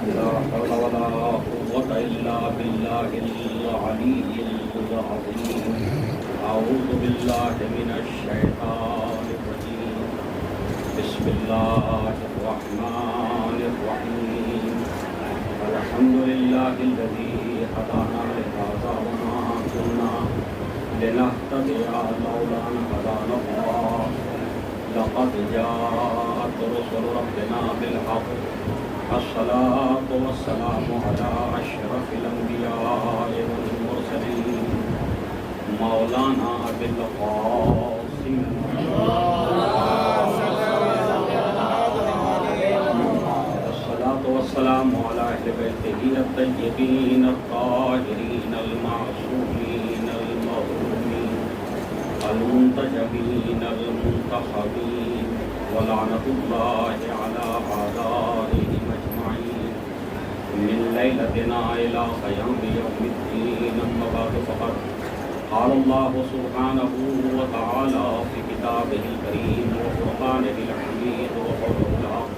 لا حول ولا قوة إلا بالله العلي العظيم. أعوذ بالله من الشيطان الرجيم. بسم الله الرحمن الرحيم. الحمد لله الذي هدانا لهذا وما كنا لنهتدي لولا أن هدانا الله. لقد جاءت رسل ربنا بالحق. الصلاة والسلام على أشرف الأنبياء والمرسلين مولانا أبي القاسم الصلاة والسلام على أهل بيته الطيبين الطاهرين المعصومين المظلومين المنتجبين المنتخبين ولعنة الله على أعدائهم أجمعين من ليلتنا إلى قيام يوم الدين. أما بعد فقد قال الله سبحانه وتعالى في كتابه الكريم وفرقانه الحميد وقوله الحق.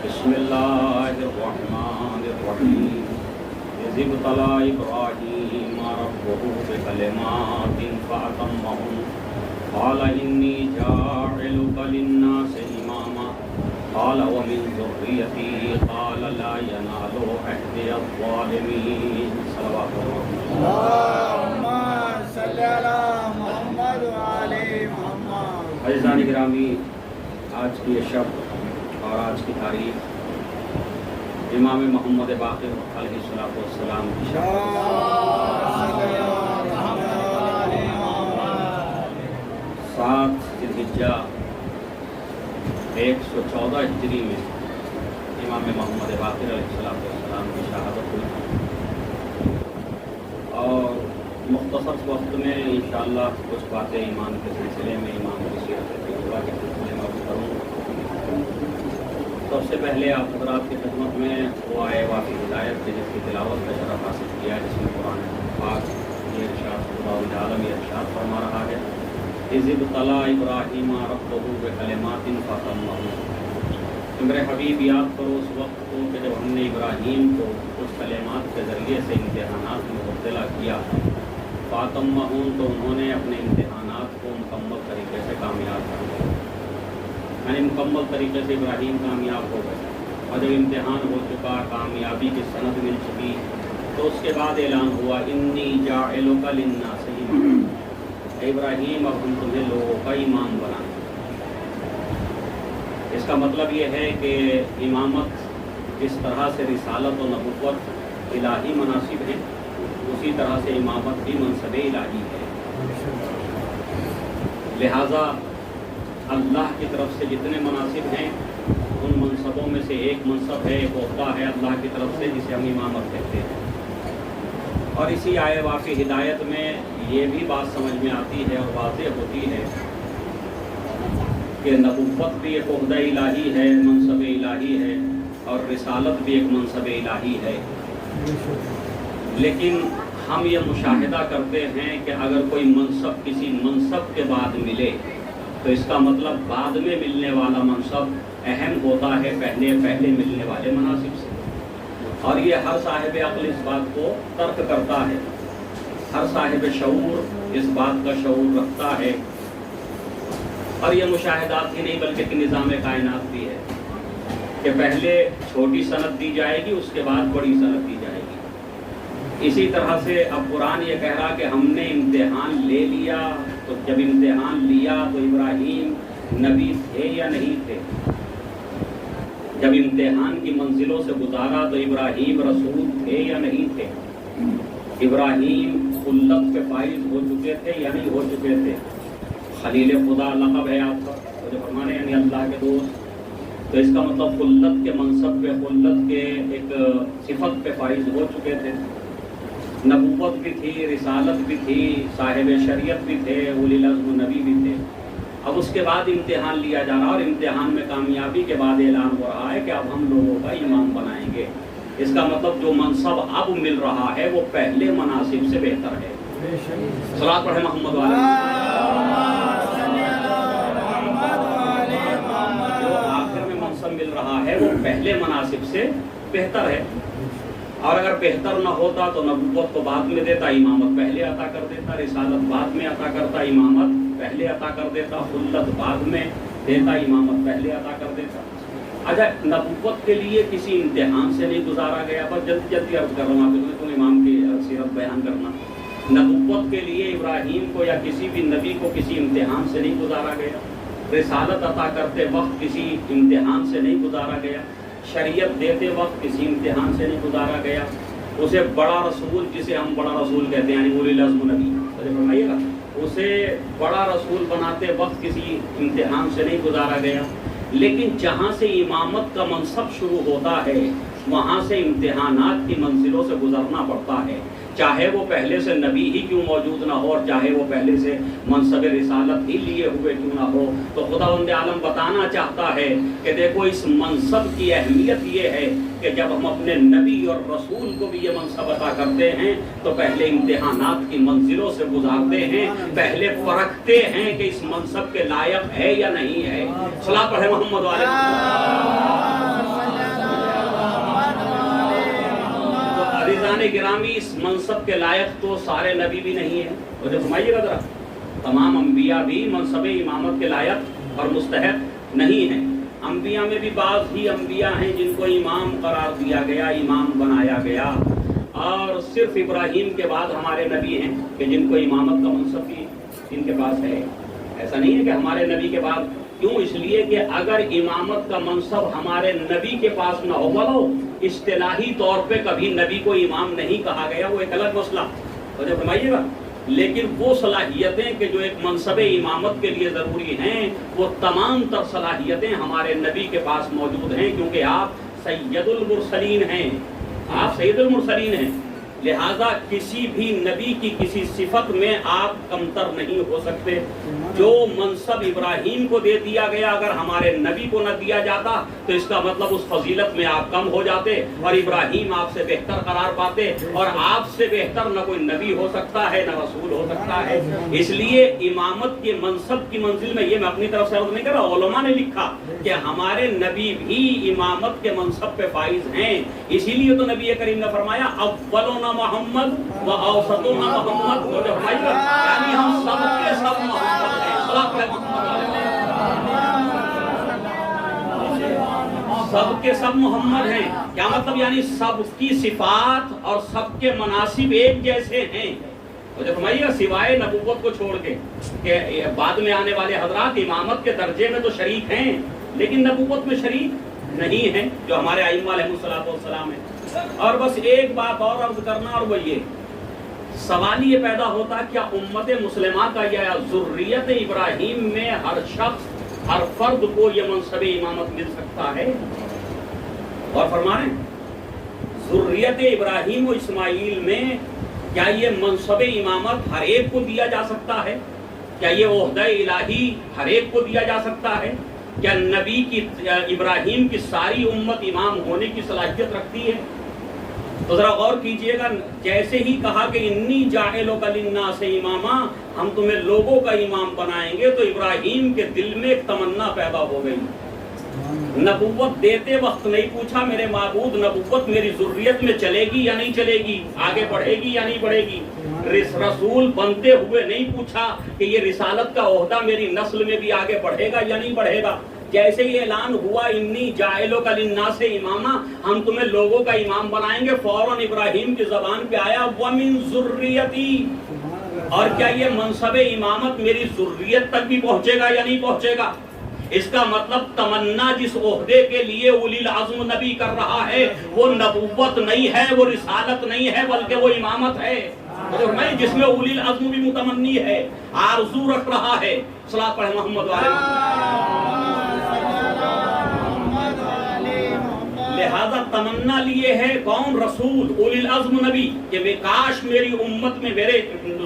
بسم الله الرحمن الرحيم. إذ ابتلى إبراهيم ربه بكلمات فأتمهن قال إني جاعلك للناس إماما قال ومن ذريتي قال لا ينال عهدي الظالمين. صلوات اللهم صل على محمد وعلى محمد. عزیزان گرامی، آج کی یہ شب اور آج کی تاریخ امام محمد باقر علیہ السلام کی شب 7 ذی الحجہ 114 ہجری میں امام محمد باقر علیہ السلام کی شہادت ہوئی. اور مختصر وقت میں انشاءاللہ کچھ باتیں ایمان کے سلسلے میں، ایمان کی سیرت طیبہ کے سلسلے میں کروں. سب سے پہلے آپ حضرات کی خدمت میں وہ آئے واقعی ہدایت کے جس کی تلاوت کا شرف حاصل کیا، جس میں قرآن پاک یہ ارشاد خدا العالم یہ ارشاد فرما رہا ہے اذ ابتلی ابراہیم ربہ بکلمات فاتمہن. میرے حبیب یاد کرو اس وقت کو کہ جب ہم نے ابراہیم کو کچھ کلمات کے ذریعے سے امتحانات میں مبتلا کیا. فاتمہن تو انہوں نے اپنے امتحانات کو مکمل طریقے سے کامیاب کر دیا، یعنی مکمل طریقے سے ابراہیم کامیاب ہو گئے. اور جب امتحان ہو چکا، کامیابی کی سند مل چکی، تو اس کے بعد اعلان ہوا انی جاعلک للناس اماما. ابراہیم اب ہم تمہیں لوگوں کا امام بنائیں. اس کا مطلب یہ ہے کہ امامت جس طرح سے رسالت و نبوت الہی مناصب ہیں، اسی طرح سے امامت بھی منصب الہی ہے. لہٰذا اللہ کی طرف سے جتنے مناصب ہیں ان منصبوں میں سے ایک منصب ہے، ایک عہدہ ہے اللہ کی طرف سے جسے ہم امامت کہتے ہیں. اور اسی آئے واقع ہدایت میں یہ بھی بات سمجھ میں آتی ہے اور واضح ہوتی ہے کہ نبوت بھی ایک عہدہ الہی ہے، منصب الہی ہے، اور رسالت بھی ایک منصب الہی ہے. لیکن ہم یہ مشاہدہ کرتے ہیں کہ اگر کوئی منصب کسی منصب کے بعد ملے تو اس کا مطلب بعد میں ملنے والا منصب اہم ہوتا ہے پہلے ملنے والے مناصب سے. اور یہ ہر صاحب عقل اس بات کو ترک کرتا ہے، ہر صاحب شعور اس بات کا شعور رکھتا ہے. اور یہ مشاہدات ہی نہیں بلکہ نظام کائنات بھی ہے کہ پہلے چھوٹی سند دی جائے گی، اس کے بعد بڑی سند دی جائے گی. اسی طرح سے اب قرآن یہ کہہ رہا کہ ہم نے امتحان لے لیا. تو جب امتحان لیا تو ابراہیم نبی تھے یا نہیں تھے؟ جب امتحان کی منزلوں سے گزارا تو ابراہیم رسول تھے یا نہیں تھے؟ ابراہیم خلت پہ فائز ہو چکے تھے یا نہیں ہو چکے تھے؟ خلیل خدا لقب ہے آپ کا، تو جو فرمانے یعنی اللہ کے دوست، تو اس کا مطلب خلت کے منصب پہ، خلت کے ایک صفت پہ فائز ہو چکے تھے. نبوت بھی تھی، رسالت بھی تھی، صاحب شریعت بھی تھے، اولی العزم نبی بھی تھے. اب اس کے بعد امتحان لیا جا رہا، اور امتحان میں کامیابی کے بعد اعلان ہو رہا ہے کہ اب ہم لوگوں کا امام بنائیں گے. اس کا مطلب جو منصب اب مل رہا ہے وہ پہلے مناصب سے بہتر ہے. صلاۃ پڑھیں محمد والے. جو آخر میں منصب مل رہا ہے وہ پہلے مناصب سے بہتر ہے، اور اگر بہتر نہ ہوتا تو نبوت کو بعد میں دیتا، امامت پہلے عطا کر دیتا، رسالت بعد میں عطا کرتا، امامت پہلے عطا کر دیتا، خلت بعد میں دیتا، امامت پہلے عطا کر دیتا۔ اچھا، نبوت کے لیے کسی امتحان سے نہیں گزارا گیا، بس جلدی عرض کر رہا ہوں آپ کو، امام کی سیرت بیان کرنا۔ نبوت کے لیے ابراہیم کو یا کسی بھی نبی کو کسی امتحان سے نہیں گزارا گیا، رسالت عطا کرتے وقت کسی امتحان سے نہیں گزارا گیا، شریعت دیتے وقت کسی امتحان سے نہیں گزارا گیا، اسے بڑا رسول، جسے ہم بڑا رسول کہتے ہیں یعنی اولی العزم نبی، فرمائیے گا، اسے بڑا رسول بناتے وقت کسی امتحان سے نہیں گزارا گیا۔ لیکن جہاں سے امامت کا منصب شروع ہوتا ہے وہاں سے امتحانات کی منزلوں سے گزرنا پڑتا ہے، چاہے وہ پہلے سے نبی ہی کیوں موجود نہ ہو، اور چاہے وہ پہلے سے منصب رسالت ہی لیے ہوئے کیوں نہ ہو۔ تو خداوند عالم بتانا چاہتا ہے کہ دیکھو اس منصب کی اہمیت یہ ہے کہ جب ہم اپنے نبی اور رسول کو بھی یہ منصب عطا کرتے ہیں تو پہلے امتحانات کی منزلوں سے گزارتے ہیں، پہلے پرکھتے ہیں کہ اس منصب کے لائق ہے یا نہیں ہے۔ صلاۃ پڑھے محمد والے۔ عزیزان گرامی، اس منصب کے لائق تو سارے نبی بھی نہیں ہیں، مجھے فرمائیے گا ذرا، تمام انبیاء بھی منصب امامت کے لائق اور مستحق نہیں ہیں۔ انبیاء میں بھی بعض ہی انبیاء ہیں جن کو امام قرار دیا گیا، امام بنایا گیا، اور صرف ابراہیم کے بعد ہمارے نبی ہیں کہ جن کو امامت کا منصب بھی ان کے پاس ہے۔ ایسا نہیں ہے کہ ہمارے نبی کے بعد، کیوں؟ اس لیے کہ اگر امامت کا منصب ہمارے نبی کے پاس نہ ہو، بولو اصطلاحی طور پہ کبھی نبی کو امام نہیں کہا گیا، وہ ایک الگ مسئلہ، مجھے فرمائیے گا، لیکن وہ صلاحیتیں کہ جو ایک منصب امامت کے لیے ضروری ہیں وہ تمام تر صلاحیتیں ہمارے نبی کے پاس موجود ہیں، کیونکہ آپ سید المرسلین ہیں، آپ سید المرسلین ہیں، لہذا کسی بھی نبی کی کسی صفت میں آپ کمتر نہیں ہو سکتے۔ جو منصب ابراہیم کو دے دیا گیا اگر ہمارے نبی کو نہ دیا جاتا تو اس کا مطلب اس فضیلت میں آپ کم ہو جاتے، اور ابراہیم آپ سے بہتر قرار پاتے، اور آپ سے بہتر نہ کوئی نبی ہو سکتا ہے نہ رسول ہو سکتا ہے۔ اس لیے امامت کے منصب کی منزل میں، یہ میں اپنی طرف سے عرض نہیں کر رہا، علماء نے لکھا کہ ہمارے نبی بھی امامت کے منصب پہ فائز ہیں، اسی لیے تو نبی کریم نے فرمایا اولنا محمد و اوسطنا محمد، یعنی ہم سب کے سب محمد ہیں۔ سب کے سب محمد ہیں، کیا مطلب؟ یعنی سب کی صفات اور سب کے مناسب ایک جیسے ہیں، مجھے فرمائیے، سوائے نبوت کو چھوڑ کے کہ بعد میں آنے والے حضرات امامت کے درجے میں تو شریک ہیں لیکن نبوت میں شریک نہیں ہیں، جو ہمارے ائمہ علیہ السلام ہیں۔ اور بس ایک بات اور عرض کرنا، اور وہ یہ سوال یہ پیدا ہوتا کیا امت مسلمہ کا یا ذریت ابراہیم میں ہر شخص، ہر فرد کو یہ منصب امامت مل سکتا ہے؟ اور فرما رہے ہیں ذریت ابراہیم و اسماعیل میں کیا یہ منصب امامت ہر ایک کو دیا جا سکتا ہے؟ کیا یہ عہدہ الہی ہر ایک کو دیا جا سکتا ہے؟ کیا نبی کی ابراہیم کی ساری امت امام ہونے کی صلاحیت رکھتی ہے؟ تو ذرا غور کیجئے گا، جیسے ہی کہا کہ انی جاعلک للناس اماما، ہم تمہیں لوگوں کا امام بنائیں گے، تو ابراہیم کے دل میں ایک تمنا پیدا ہو گئی۔ نبوت دیتے وقت نہیں پوچھا میرے معبود نبوت میری ذریت میں چلے گی یا نہیں چلے گی، آگے بڑھے گی یا نہیں بڑھے گی۔ رسول بنتے ہوئے نہیں پوچھا کہ یہ رسالت کا عہدہ میری نسل میں بھی آگے بڑھے گا یا نہیں بڑھے گا۔ جیسے ہی اعلان ہوا انی جاعلک للناس اماما، ہم تمہیں لوگوں کا امام بنائیں گے، فوراً ابراہیم کی زبان پہ آیا ومن ذریتی، اور کیا یہ منصب امامت میری ذریت تک بھی پہنچے گا یا نہیں پہنچے گا؟ اس کا مطلب تمنا جس عہدے کے لیے اولی العزم نبی کر رہا ہے وہ نبوت نہیں ہے، وہ رسالت نہیں ہے، بلکہ وہ امامت ہے، جس میں اولی العزم بھی متمنی ہے، آرزو رکھ رہا ہے۔ صلاۃ پڑھے محمد والے۔ لہذا تمنا لیے ہے کون؟ رسول، اولی العزم نبی، کہ کاش میری امت میں، میرے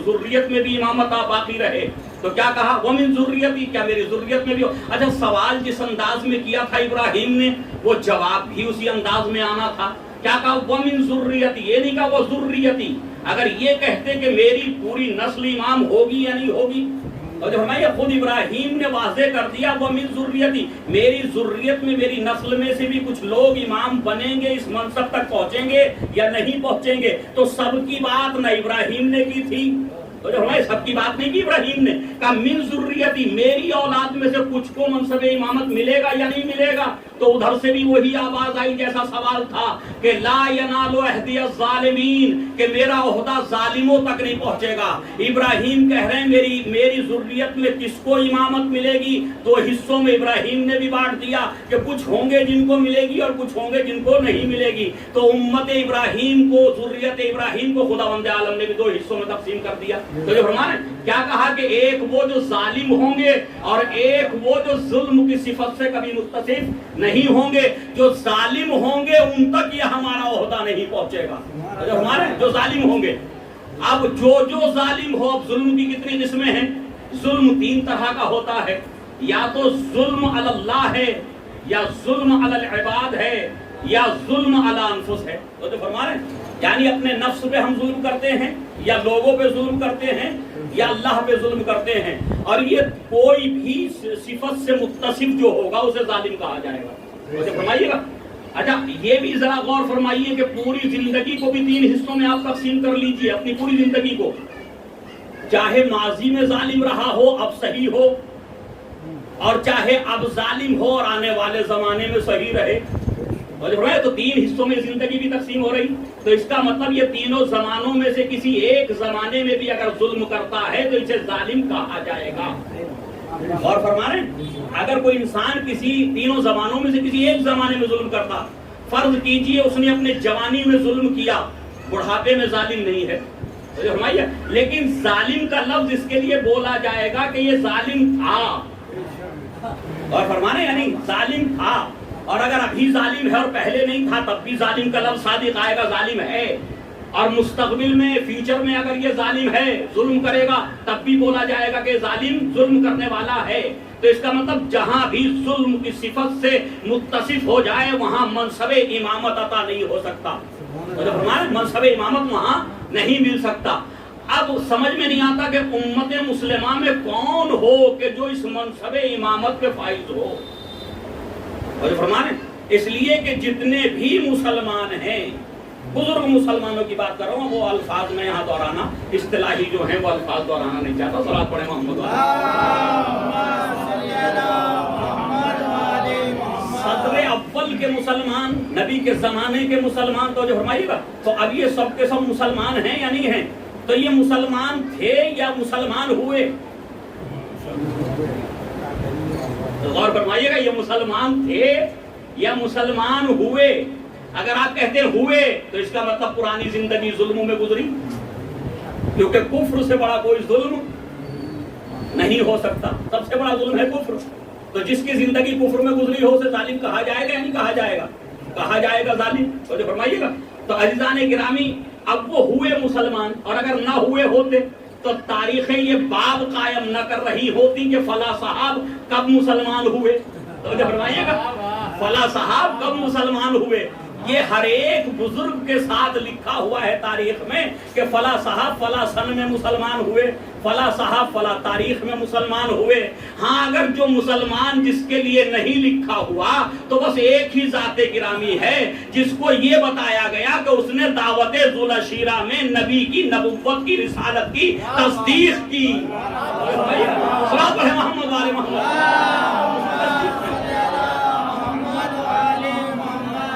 ذریت میں بھی امامت باقی رہے۔ تو کیا کہا؟ ومن ذریتی، کیا میری ذریت میں بھی ہو؟ اچھا، سوال جس انداز میں کیا تھا ابراہیم نے وہ جواب بھی اسی انداز میں آنا تھا۔ کیا کہا؟ ومن ذریتی، یہ نہیں کہا وہ ذریتی۔ اگر یہ کہتے کہ میری پوری نسل امام ہوگی یا نہیں ہوگی، اور جو فرمایا خود ابراہیم نے واضح کر دیا وہ من ذریتی، میری ذریت میں میری نسل میں سے بھی کچھ لوگ امام بنیں گے، اس منصب تک پہنچیں گے یا نہیں پہنچیں گے. تو سب کی بات نہ ابراہیم نے کی تھی، تو جو ہمارے سب کی بات نہیں کی ابراہیم نے، کہا من ذریتی، میری اولاد میں سے کچھ کو منصب امامت ملے گا یا نہیں ملے گا. تو ادھر سے بھی وہی آواز آئی جیسا سوال تھا کہ لا ینال عہدی الظالمین، کہ میرا عہدہ ظالموں تک نہیں پہنچے گا. ابراہیم کہہ رہے ہیں میری ذریت میں کس کو امامت ملے گی. دو حصوں میں ابراہیم نے بھی بانٹ دیا کہ کچھ ہوں گے جن کو ملے گی اور کچھ ہوں گے جن کو نہیں ملے گی. تو امت ابراہیم کو، ذریت ابراہیم کو خداوند عالم نے بھی دو حصوں میں تقسیم کر دیا. تو جو فرمانا ہے کیا کہا کہ ایک وہ جو ظالم ہوں گے اور ایک وہ جو ظلم کی صفت سے کبھی متصف نہیں ہوں گے. جو ظالم ہوں گے ان تک یہ ہمارا عہدہ نہیں پہنچے گا. جو ہمارے جو ظالم ہوں گے، اب جو ظالم ہو، اب ظلم کی کتنی قسمیں ہیں؟ ظلم تین طرح کا ہوتا ہے، یا تو ظلم علی اللہ ہے، یا ظلم علی العباد ہے، یا ظلم علی انفس ہے. تو فرما رہے ہیں یعنی اپنے نفس پہ ہم ظلم کرتے ہیں، یا لوگوں پہ ظلم کرتے ہیں، یا اللہ پہ ظلم کرتے ہیں. اور یہ کوئی بھی صفت سے متصف جو ہوگا اسے ظالم کہا جائے گا. اسے فرمائیے گا. اچھا یہ بھی ذرا غور فرمائیے کہ پوری زندگی کو بھی تین حصوں میں آپ تقسیم کر لیجئے، اپنی پوری زندگی کو، چاہے ماضی میں ظالم رہا ہو اب صحیح ہو، اور چاہے اب ظالم ہو اور آنے والے زمانے میں صحیح رہے. تو تین حصوں میں زندگی بھی تقسیم ہو رہی. تو اس کا مطلب یہ تینوں زمانوں میں سے کسی ایک زمانے میں بھی اگر ظلم کرتا ہے تو اسے ظالم کہا جائے گا. اور فرما رہے ہیں اگر کوئی انسان کسی تینوں زمانوں میں سے کسی ایک زمانے میں ظلم کرتا، فرض کیجئے اس نے اپنے جوانی میں ظلم کیا، بڑھاپے میں ظالم نہیں ہے، لیکن ظالم کا لفظ اس کے لیے بولا جائے گا کہ یہ ظالم تھا. اور فرمانے یعنی ظالم تھا، اور اگر ابھی ظالم ہے اور پہلے نہیں تھا تب بھی ظالم کا لفظ صادق آئے گا، ظالم ہے. اور مستقبل میں، فیوچر میں اگر یہ ظالم ہے، ظلم کرے گا، تب بھی بولا جائے گا کہ ظالم ظلم کرنے والا ہے. تو اس کا مطلب جہاں بھی ظلم کی صفت سے متصف ہو جائے وہاں منصب امامت عطا نہیں ہو سکتا، منصب امامت وہاں نہیں مل سکتا. اب سمجھ میں نہیں آتا کہ امت مسلمہ میں کون ہو کہ جو اس منصب امامت پہ فائز ہو. اور فرمانے اس لیے کہ جتنے بھی مسلمان ہیں، بزرگ مسلمانوں کی بات کر رہا ہوں، وہ الفاظ میں یہاں دہرانا اصطلاحی جو ہیں وہ الفاظ دہرانا نہیں چاہتا. صلوات پڑھیں محمد. صدر اول کے مسلمان، نبی کے زمانے کے مسلمان، تو جو فرمائیے گا تو اب یہ سب کے سب مسلمان ہیں یا نہیں ہیں؟ تو یہ مسلمان تھے یا مسلمان ہوئے؟ غور فرمائیے گا، یہ مسلمان تھے یا مسلمان ہوئے؟ اگر آپ کہتے ہیں ہوئے تو اس کا مطلب پرانی زندگی ظلموں میں گزری، کیونکہ کفر سے بڑا کوئی ظلم نہیں ہو سکتا. سب سے بڑا ظلم ہے کفر. تو جس کی زندگی کفر میں گزری ہو اسے ظالم کہا جائے گا یا نہیں کہا جائے گا؟ کہا جائے گا ظالم. تو جو فرمائیے گا تو عزیزان گرامی، اب وہ ہوئے مسلمان، اور اگر نہ ہوئے ہوتے تو تاریخیں یہ باب قائم نہ کر رہی ہوتی کہ فلاں صاحب کب مسلمان ہوئے. تو جو فرمائیے گا فلاں صاحب کب مسلمان ہوئے، یہ ہر ایک بزرگ کے ساتھ لکھا ہوا ہے تاریخ میں کہ فلاں صاحب فلاں سن میں مسلمان ہوئے، فلاں صاحب فلاں تاریخ میں مسلمان ہوئے. ہاں اگر جو مسلمان جس کے لیے نہیں لکھا ہوا تو بس ایک ہی ذات گرامی ہے جس کو یہ بتایا گیا کہ اس نے دعوت ذوالعشیرہ میں نبی کی نبوت کی رسالت کی تصدیق کی. صلوات پڑھیں محمد والے محمد.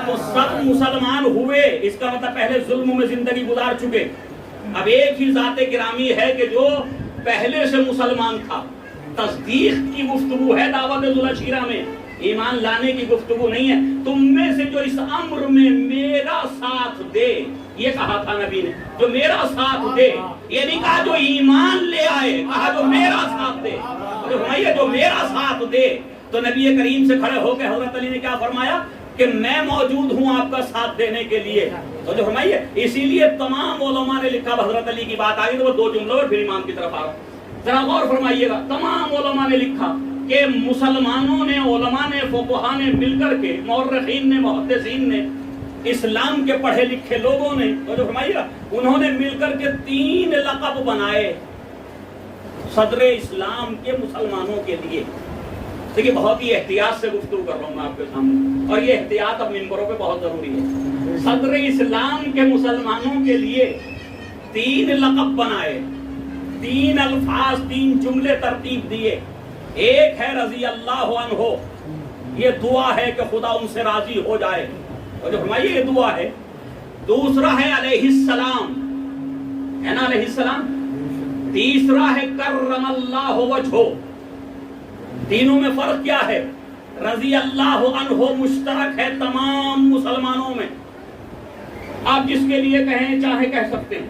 تو سب مسلمان ہوئے، اس کا مطلب پہلے ظلم میں زندگی گزار چکے. اب ایک ہی ذات گرامی ہے کہ جو پہلے سے مسلمان تھا. تصدیق کی گفتگو ہے دعوت ذوالعشیرہ میں، ایمان لانے کی گفتگو نہیں ہے. تم میں سے جو اس امر میں میرا ساتھ دے، یہ کہا تھا نبی نے، جو میرا ساتھ دے. یہ نہیں کہا جو ایمان لے آئے، کہا جو میرا ساتھ دے. جو میرا ساتھ دے. تو نبی کریم سے کھڑے ہو کے حضرت علی نے کیا فرمایا کہ میں موجود ہوں آپ کا ساتھ دینے کے لیے. تو جو فرمائیے اسی لیے تمام علماء نے لکھا. حضرت علی کی بات آئی تو وہ دو جملوں اور پھر امام کی طرف آ رہا ہوں. ذرا غور فرمائیے گا، تمام علماء نے لکھا کہ مسلمانوں نے، علماء نے، فقہاء نے مل کر کے، مورخین نے، محدثین نے، اسلام کے پڑھے لکھے لوگوں نے، تو جو فرمائیے گا انہوں نے مل کر کے 3 لقب بنائے. صدر اسلام کے مسلمانوں کے لیے. دیکھیے بہت ہی احتیاط سے گفتگو کر رہا ہوں میں آپ کے سامنے، اور یہ احتیاط اب ممبروں پہ بہت ضروری ہے. صدر اسلام کے مسلمانوں کے لیے 3 لقب بنائے، 3 الفاظ، 3 جملے ترتیب دیے. ایک ہے رضی اللہ عنہ، یہ دعا ہے کہ خدا ان سے راضی ہو جائے، اور جو فرمائیے یہ دعا ہے. دوسرا ہے علیہ السلام، ہے نا علیہ السلام. تیسرا ہے کرم اللہ وجہہ. تینوں میں فرق کیا ہے؟ رضی اللہ عنہ مشترک ہے تمام مسلمانوں میں، آپ جس کے لیے کہیں چاہے کہہ سکتے ہیں،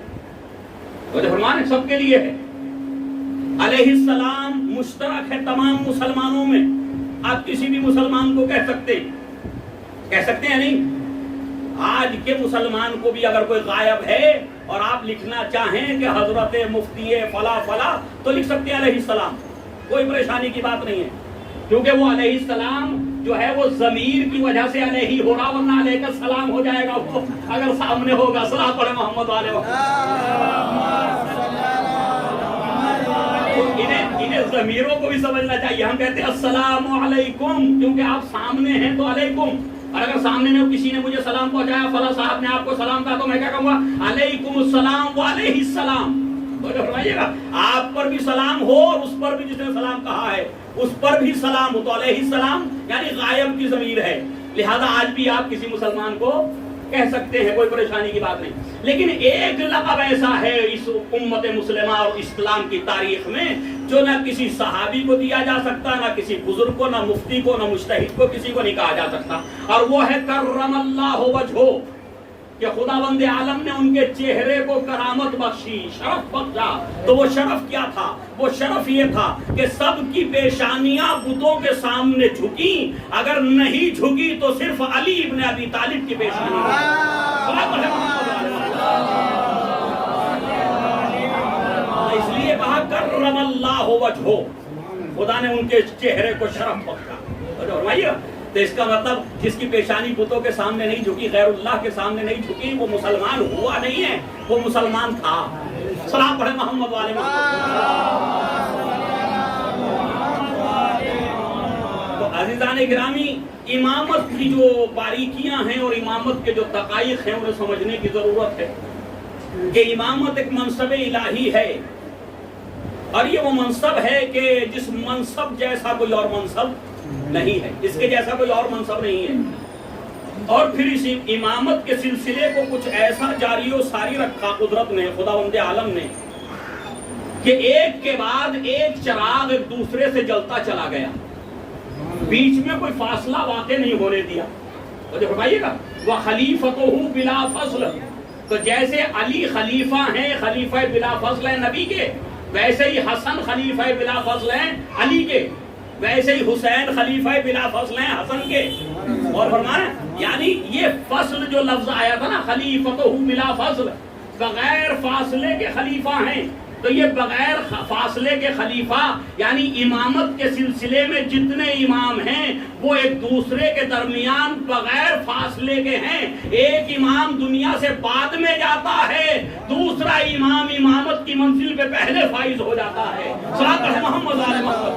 وجہ فرمان سب کے لیے ہے. علیہ السلام مشترک ہے تمام مسلمانوں میں، آپ کسی بھی مسلمان کو کہہ سکتے ہیں نہیں. آج کے مسلمان کو بھی اگر کوئی غائب ہے اور آپ لکھنا چاہیں کہ حضرت مفتی فلا فلا تو لکھ سکتے ہیں علیہ السلام، کوئی پریشانی کی بات نہیں ہے، کیونکہ وہ علیہ السلام جو ہے وہ ضمیر کی وجہ سے علیہ ہو رہا، ورنہ علیہ کا سلام ہو جائے گا وہ اگر سامنے ہوگا. صلاۃ پڑھے محمد والے انہیں ضمیروں کو بھی سمجھنا چاہیے. ہم کہتے ہیں السلام علیکم کیونکہ آپ سامنے ہیں تو علیکم، اور اگر سامنے نے کسی نے مجھے سلام پہنچایا، فلاں صاحب نے آپ کو سلام کہا، تو میں کیا کہوں گا علیکم السلام وعلیہ السلام. تو فرمائیے گا آپ پر بھی سلام ہو اور اس پر بھی جس نے سلام کہا ہے اس پر بھی سلام ہو، تو علیہ السلام یعنی غائب کی ضمیر ہے. لہذا آج بھی آپ کسی مسلمان کو کہہ سکتے ہیں، کوئی پریشانی کی بات نہیں. لیکن ایک لقب ایسا ہے اس امت مسلمہ اور اسلام کی تاریخ میں جو نہ کسی صحابی کو دیا جا سکتا، نہ کسی بزرگ کو، نہ مفتی کو، نہ مجتہد کو، کسی کو نہیں کہا جا سکتا، اور وہ ہے کرم اللہ وجہہ، کہ خداوند عالم نے ان کے چہرے کو کرامت بخشی، شرف بخشا. تو وہ شرف کیا تھا؟ وہ شرف یہ تھا کہ سب کی پیشانیاں بتوں کے سامنے جھکیں، اگر نہیں جھکی تو صرف علی ابن ابی طالب کی پیشانی. اس لیے کہا کرم اللہ وجہہ، خدا نے ان کے چہرے کو شرف بخشا. تو اس کا مطلب جس کی پیشانی بتوں کے سامنے نہیں جھکی، غیر اللہ کے سامنے نہیں جھکی، وہ مسلمان ہوا نہیں ہے، وہ مسلمان تھا. سلام پڑھے محمد والے تو عزیزان گرامی، امامت کی جو باریکیاں ہیں اور امامت کے جو دقائق ہیں انہیں سمجھنے کی ضرورت ہے کہ امامت ایک منصب الہی ہے، اور یہ وہ منصب ہے کہ جس منصب جیسا کوئی اور منصب نہیں ہے، اس کے جیسا کوئی اور منصب نہیں ہے. اور پھر اس امامت کے سلسلے کو کچھ ایسا جاری و ساری رکھا قدرت نے، خداوند عالم نے، کہ ایک کے بعد ایک چراغ ایک دوسرے سے جلتا چلا گیا، بیچ میں کوئی فاصلہ واقع نہیں ہونے دیا. تو فرمائیے گا وَخَلِيفَتُهُ بِلَا فَصْلٍ، تو جیسے علی خلیفہ ہیں، خلیفہ بلا فضل ہیں نبی کے، ویسے ہی حسن خلیفہ بلا فضل ہیں علی کے، ویسے ہی حسین خلیفہ بلا فضل ہیں حسن کے. اور فرمایا یعنی یہ فصل جو لفظ آیا تھا نا، خلیفۃ بلا فضل، بغیر فاصلے کے خلیفہ ہیں. تو یہ بغیر فاصلے کے خلیفہ یعنی امامت کے سلسلے میں جتنے امام ہیں وہ ایک دوسرے کے درمیان بغیر فاصلے کے ہیں. ایک امام دنیا سے بعد میں جاتا ہے، دوسرا امام امامت کی منزل پہ پہلے فائز ہو جاتا ہے. صلاۃ پڑھے محمد والے محمد.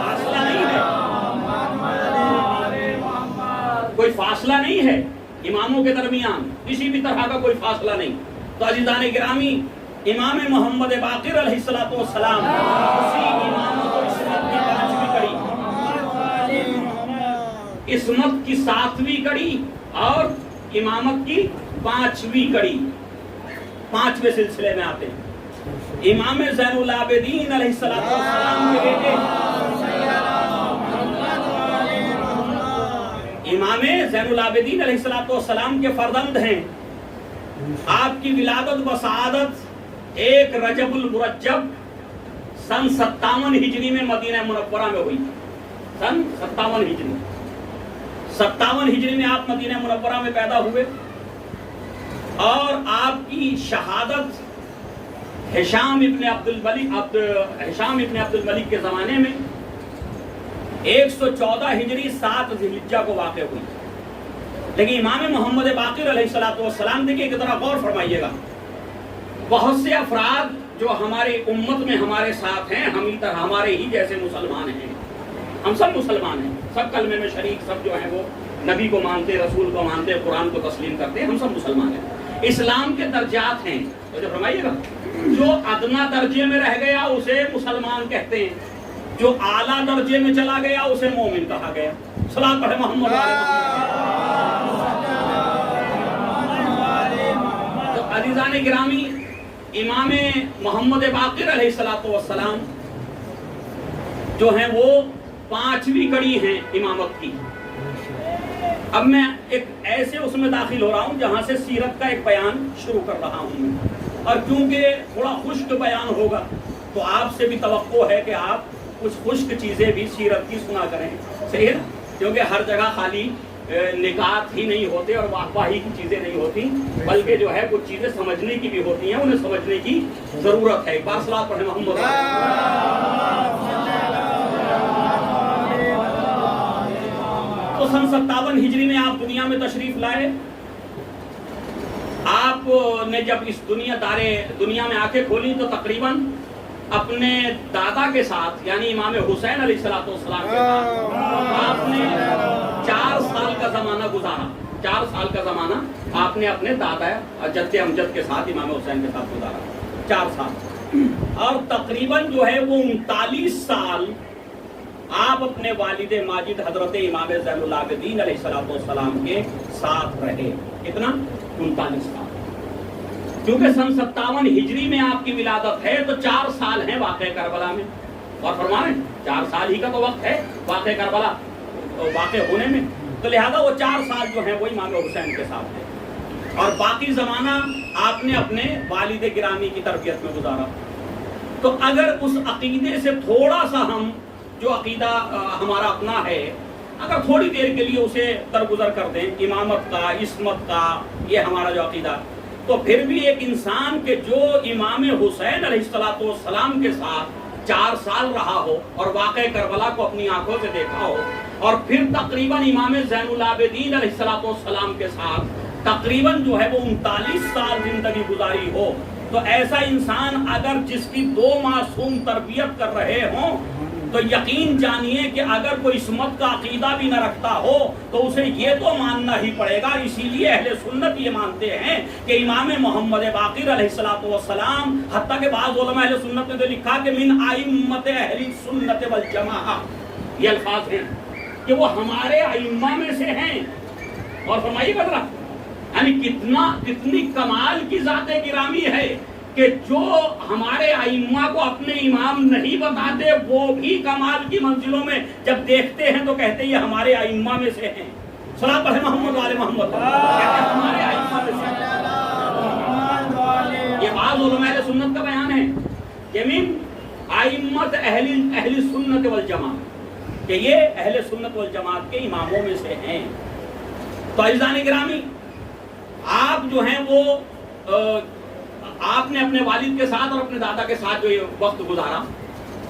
فاصلہ نہیں ہے، کوئی فاصلہ نہیں ہے اماموں کے درمیان، کسی بھی طرح کا کوئی فاصلہ نہیں. تو عزیزان گرامی، امام محمد باقر علیہ السلام اسی امامت و عصمت کی 5ویں کڑی، عصمت کی 7ویں کڑی اور امامت کی 5ویں کڑی، 5ویں سلسلے میں آتے ہیں. امام زین العابدین علیہ السلام کے بیٹے امام زین العابدین علیہ السلام کے فرزند ہیں. آپ کی ولادت و سعادت 1 رجب المرجب سن 57 ہجری میں مدینہ منورہ میں ہوئی. سن 57 ہجری میں آپ مدینہ منورہ میں پیدا ہوئے، اور آپ کی شہادت ہشام ابن عبد الملک کے زمانے میں 114 ہجری 7 ذی الحجہ کو واقع ہوئی. لیکن امام محمد باقر علیہ السلام، دیکھیے ایک طرح غور فرمائیے گا، بہت سے افراد جو ہماری امت میں ہمارے ساتھ ہیں، ہمارے ہی جیسے مسلمان ہیں، ہم سب مسلمان ہیں، سب کلمے میں شریک، سب جو ہیں وہ نبی کو مانتے، رسول کو مانتے، قرآن کو تسلیم کرتے ہیں، ہم سب مسلمان ہیں۔ اسلام کے درجات ہیں، تو جو فرمائیے گا، جو ادنا درجے میں رہ گیا اسے مسلمان کہتے ہیں، جو اعلیٰ درجے میں چلا گیا اسے مومن کہا گیا۔ صلاۃ پڑھے محمد تو عزیزان گرامی، امام محمد باقر علیہ الصلوۃ والسلام جو ہیں وہ 5ویں کڑی ہیں امامت کی۔ اب میں ایک ایسے اس میں داخل ہو رہا ہوں جہاں سے سیرت کا ایک بیان شروع کر رہا ہوں، اور کیونکہ تھوڑا خشک بیان ہوگا تو آپ سے بھی توقع ہے کہ آپ کچھ خشک چیزیں بھی سیرت کی سنا کریں، صحیح ہے؟ کیونکہ ہر جگہ خالی نکات ہی نہیں ہوتے اور واہی کی چیزیں نہیں ہوتی، بلکہ جو ہے کچھ چیزیں سمجھنے کی بھی ہوتی ہیں، انہیں سمجھنے کی ضرورت ہے۔ ایک بار صلاۃ پڑھیں محمد۔ تو سن 57 ہجری میں آپ دنیا میں تشریف لائے۔ آپ نے جب اس دنیا میں آنکھیں کھولی تو تقریباً اپنے دادا کے ساتھ یعنی امام حسین علیہ السلام کے ساتھ آپ نے 4 سال کا زمانہ گزارا۔ 4 سال کا زمانہ آپ نے اپنے دادا جد امجد کے ساتھ امام حسین کے ساتھ گزارا، 4 سال، اور تقریباً جو ہے وہ 39 سال آپ اپنے والد ماجد حضرت امام زین العابدین علیہ السلام کے ساتھ رہے۔ کتنا؟ 39 سال۔ کیونکہ سن 57 ہجری میں آپ کی ولادت ہے تو 4 سال ہیں واقع کربلا میں، اور فرمائیں 4 سال ہی کا تو وقت ہے واقع کربلا واقع ہونے میں، تو لہذا وہ 4 سال جو ہیں وہ امام حسین کے ساتھ تھے، اور باقی زمانہ آپ نے اپنے والد گرامی کی تربیت میں گزارا۔ تو اگر اس عقیدے سے تھوڑا سا ہم جو عقیدہ ہمارا اپنا ہے، اگر تھوڑی دیر کے لیے اسے درگزر کر دیں، امامت کا، عصمت کا، یہ ہمارا جو عقیدہ، تو پھر بھی ایک انسان کے جو امام حسین علیہ السلام کے ساتھ 4 سال رہا ہو اور واقع کربلا کو اپنی آنکھوں سے دیکھا ہو، اور پھر تقریباً امام زین العابدین علیہ السلام کے ساتھ تقریباً جو ہے وہ 39 سال زندگی گزاری ہو، تو ایسا انسان اگر جس کی 2 معصوم تربیت کر رہے ہوں تو یقین جانیے کہ اگر کوئی عصمت کا عقیدہ بھی نہ رکھتا ہو تو اسے یہ تو ماننا ہی پڑے گا۔ اسی لیے اہل سنت یہ مانتے ہیں کہ امام محمد باقر علیہ السلام، حتیٰ کہ بعض علماء اہل سنت نے تو لکھا کہ من ائمۃ اہل سنت والجماعہ، یہ الفاظ ہیں کہ وہ ہمارے ائمہ میں سے ہیں۔ اور فرمائیے بدرہ یعنی کتنی کمال کی ذات گرامی ہے کہ جو ہمارے ائمہ کو اپنے امام نہیں بتاتے وہ بھی کمال کی منزلوں میں جب دیکھتے ہیں تو کہتے ہیں یہ ہمارے ائمہ میں سے ہیں۔ صلاۃ پڑھیں محمد والے محمد، کہتے ہیں ہمارے ائمہ میں سے۔ یہ بعض علماء اہل سنت کا بیان ہے کہ من ائمۃ اہل سنت والجماعت، کہ یہ اہل سنت والجماعت کے اماموں میں سے ہیں۔ تو عزیزان گرامی، آپ جو ہیں وہ آپ نے اپنے والد کے ساتھ اور اپنے دادا کے ساتھ جو یہ وقت گزارا،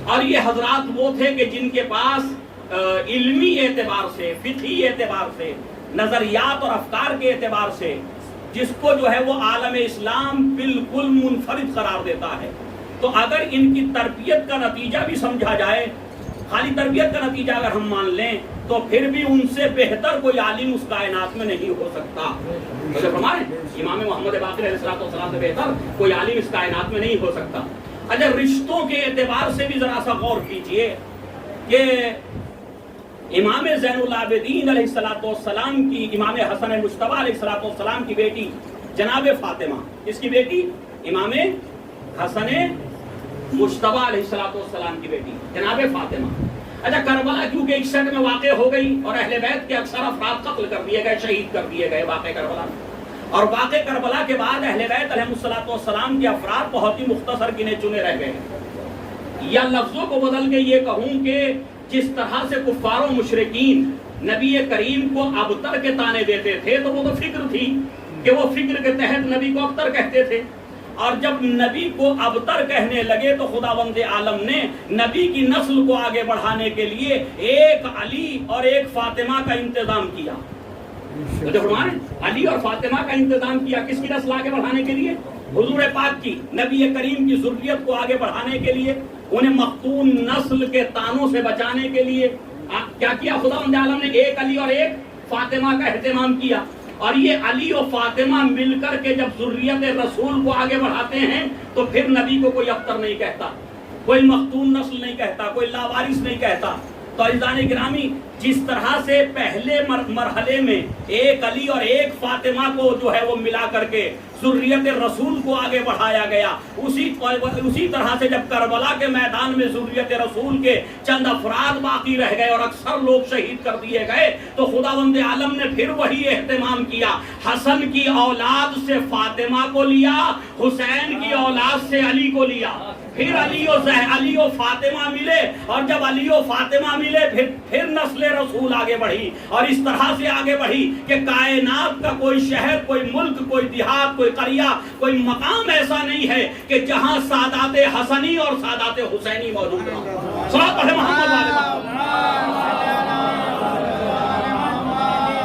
اور یہ حضرات وہ تھے کہ جن کے پاس علمی اعتبار سے، فقہی اعتبار سے، نظریات اور افکار کے اعتبار سے جس کو جو ہے وہ عالم اسلام بالکل منفرد قرار دیتا ہے۔ تو اگر ان کی تربیت کا نتیجہ بھی سمجھا جائے، خالی تربیت کا نتیجہ اگر ہم مان لیں تو پھر بھی ان سے بہتر کوئی عالم اس کائنات میں نہیں ہو سکتا۔ ہمارے امام محمد باقر علیہ السلام سے بہتر کوئی عالم اس کائنات میں نہیں ہو سکتا۔ اگر رشتوں کے اعتبار سے بھی ذرا سا غور کیجئے کہ امام زین العابدین علیہ السلام کی، امام حسن مجتبیٰ علیہ السلام کی بیٹی جناب فاطمہ، اس کی بیٹی امام حسن مجتبیٰ علیہ السلام کی بیٹی جناب فاطمہ، اچھا کربلا کیونکہ 61 میں واقع ہو گئی اور اہل بیت کے اکثر افراد قتل کر دیے گئے، شہید کر دیے گئے واقع کربلا میں، اور واقع کربلا کے بعد اہل بیت علیہ السلام کے افراد بہت ہی مختصر گنے چنے رہ گئے۔ یا لفظوں کو بدل کے یہ کہوں کہ جس طرح سے کفار و مشرکین نبی کریم کو ابتر کے تانے دیتے تھے تو وہ تو فکر تھی کہ وہ فکر کے تحت نبی کو ابتر کہتے تھے، اور جب نبی کو ابتر کہنے لگے تو خداوند عالم نے نبی کی نسل کو آگے بڑھانے کے لیے ایک علی اور ایک فاطمہ کا انتظام کیا۔ علی اور فاطمہ کا انتظام کیا کس کی نسل آگے بڑھانے کے لیے؟ حضور پاک کی نبی کریم کی ذریت کو آگے بڑھانے کے لیے، انہیں مختون نسل کے طعنوں سے بچانے کے لیے کیا کیا؟ خداوند عالم نے ایک علی اور ایک فاطمہ کا اہتمام کیا، اور یہ علی اور فاطمہ مل کر کے جب ذریت رسول کو آگے بڑھاتے ہیں تو پھر نبی کو کوئی ابتر نہیں کہتا، کوئی مختون نسل نہیں کہتا، کوئی لاوارث نہیں کہتا۔ تو عزیزان گرامی، جس طرح سے پہلے مرحلے میں ایک علی اور ایک فاطمہ کو جو ہے وہ ملا کر کے ذریت رسول کو آگے بڑھایا گیا، اسی طرح سے جب کربلا کے میدان میں ذریت رسول کے چند افراد باقی رہ گئے اور اکثر لوگ شہید کر دیے گئے، تو خداوند عالم نے پھر وہی اہتمام کیا، حسن کی اولاد سے فاطمہ کو لیا، حسین کی اولاد سے علی کو لیا، پھر علی و فاطمہ ملے، اور جب علی و فاطمہ ملے پھر نسل رسول آگے بڑھی، اور اس طرح سے آگے بڑھی کہ کائنات کا کوئی شہر، کوئی ملک، کوئی دیہات، کوئی قریہ، کوئی مقام ایسا نہیں ہے کہ جہاں سادات حسنی اور سادات حسینی موجود ہوں۔ صلوات پڑھیں محمد والے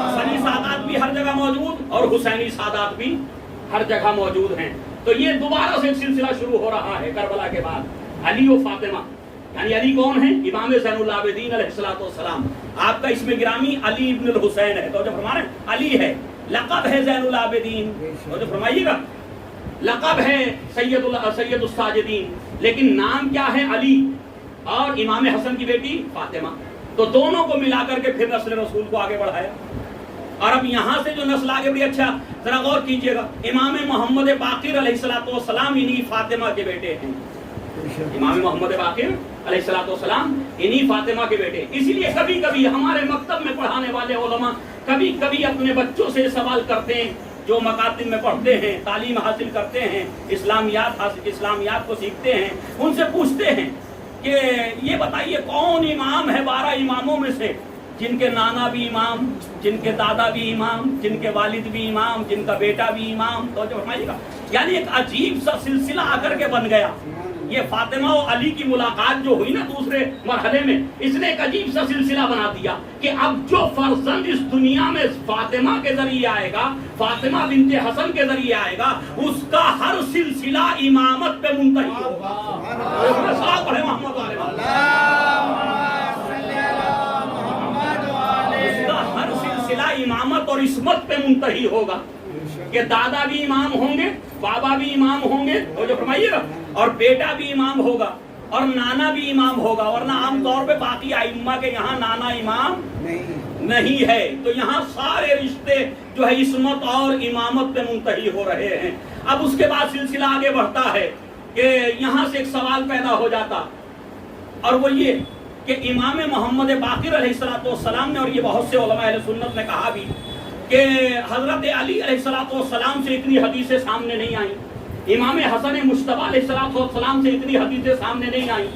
حسنی سادات بھی ہر جگہ موجود اور حسینی سادات بھی ہر جگہ موجود ہیں۔ تو یہ دوبارہ سے سلسلہ شروع ہو رہا ہے کربلا کے بعد، علی و فاطمہ، یعنی علی کون ہے؟ امام زین العابدین علیہ السلام۔ آپ کا اسم گرامی علی ابن الحسین ہے، تو جو فرما رہے ہیں علی ہے، لقب ہے زین العابدین، تو جو فرمائیے گا لقب ہے سید الساجدین، لیکن نام کیا ہے؟ علی، اور امام حسن کی بیٹی فاطمہ۔ تو دونوں کو ملا کر کے پھر نسل رسول کو آگے بڑھایا، اور اب یہاں سے جو نسل آگے بڑھی، اچھا ذرا غور کیجئے گا، امام محمد باقر علیہ السلام انہی فاطمہ کے بیٹے ہیں، امام محمد باقر علیہ السلام انہی فاطمہ کے بیٹے۔ اسی لیے کبھی کبھی ہمارے مکتب میں پڑھانے والے علماء کبھی کبھی اپنے بچوں سے سوال کرتے ہیں، جو مکاتب میں پڑھتے ہیں، تعلیم حاصل کرتے ہیں، اسلامیات کو سیکھتے ہیں، ان سے پوچھتے ہیں کہ یہ بتائیے کون امام ہے 12 اماموں میں سے جن کے نانا بھی امام، جن کے دادا بھی امام، جن کے والد بھی امام، جن کا بیٹا بھی امام؟ تو جو فرمائیے گا، یعنی ایک عجیب سا سلسلہ آ کر کے بن گیا۔ یہ فاطمہ و علی کی ملاقات جو ہوئی نا دوسرے مرحلے میں، اس نے ایک عجیب سا سلسلہ بنا دیا کہ اب جو فرزند اس دنیا میں فاطمہ کے ذریعے آئے گا، فاطمہ بنت حسن کے ذریعے آئے گا، اس کا ہر سلسلہ امامت پہ منتہی ہوگا۔ صلوات پڑھیں محمد والے امامت اور عصمت پہ منتہی ہوگا، کہ دادا بھی امام ہوں گے، بابا بھی امام ہوں گے، تو جو فرمائیے گا، اور بیٹا بھی امام ہوگا، اور نانا بھی امام ہوگا، ورنہ عام طور پہ باقی ائمہ کے یہاں نانا امام نہیں ہے، تو یہاں سارے رشتے جو ہے عصمت اور امامت پہ منتہی ہو رہے ہیں۔ اب اس کے بعد سلسلہ آگے بڑھتا ہے کہ یہاں سے ایک سوال پیدا ہو جاتا، اور وہ یہ کہ امام محمد باقر علیہ السلام نے، اور یہ بہت سے علماء اہل سنت نے کہا بھی کہ حضرت علی علیہ السلام سے اتنی حدیثیں سامنے نہیں آئیں، امام حسن مجتبی علیہ السلام سے اتنی حدیثیں سامنے نہیں آئیں،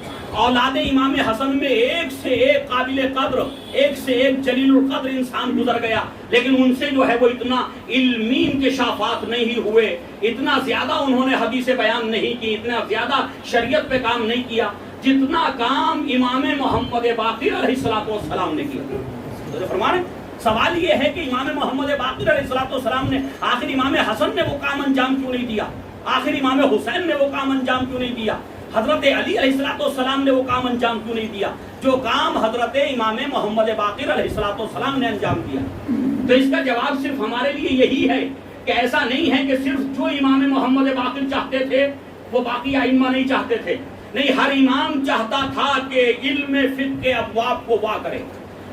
اولاد امام حسن میں ایک سے ایک قابل قدر، ایک سے ایک جلیل القدر انسان گزر گیا، لیکن ان سے جو ہے وہ اتنا علمی انکشافات نہیں ہوئے، اتنا زیادہ انہوں نے حدیث بیان نہیں کی، اتنا زیادہ شریعت پہ کام نہیں کیا جتنا کام امام محمد باقر علیہ السلام نے کیا۔ تو فرما رہے ہیں سوال یہ ہے کہ امام محمد باقر علیہ السلام نے آخر امام حسن نے وہ کام انجام کیوں نہیں دیا، آخر امام حسین نے وہ کام انجام کیوں نہیں دیا، حضرت علی علیہ السلام نے وہ کام انجام کیوں نہیں دیا جو کام حضرت امام محمد باقر علیہ السلام نے انجام دیا؟ تو اس کا جواب صرف ہمارے لیے یہی ہے کہ ایسا نہیں ہے کہ صرف جو امام محمد باقر چاہتے تھے وہ باقی ائمہ نہیں چاہتے تھے، نہیں، ہر امام چاہتا تھا کہ علم فقہ کے ابواب کو وا کرے،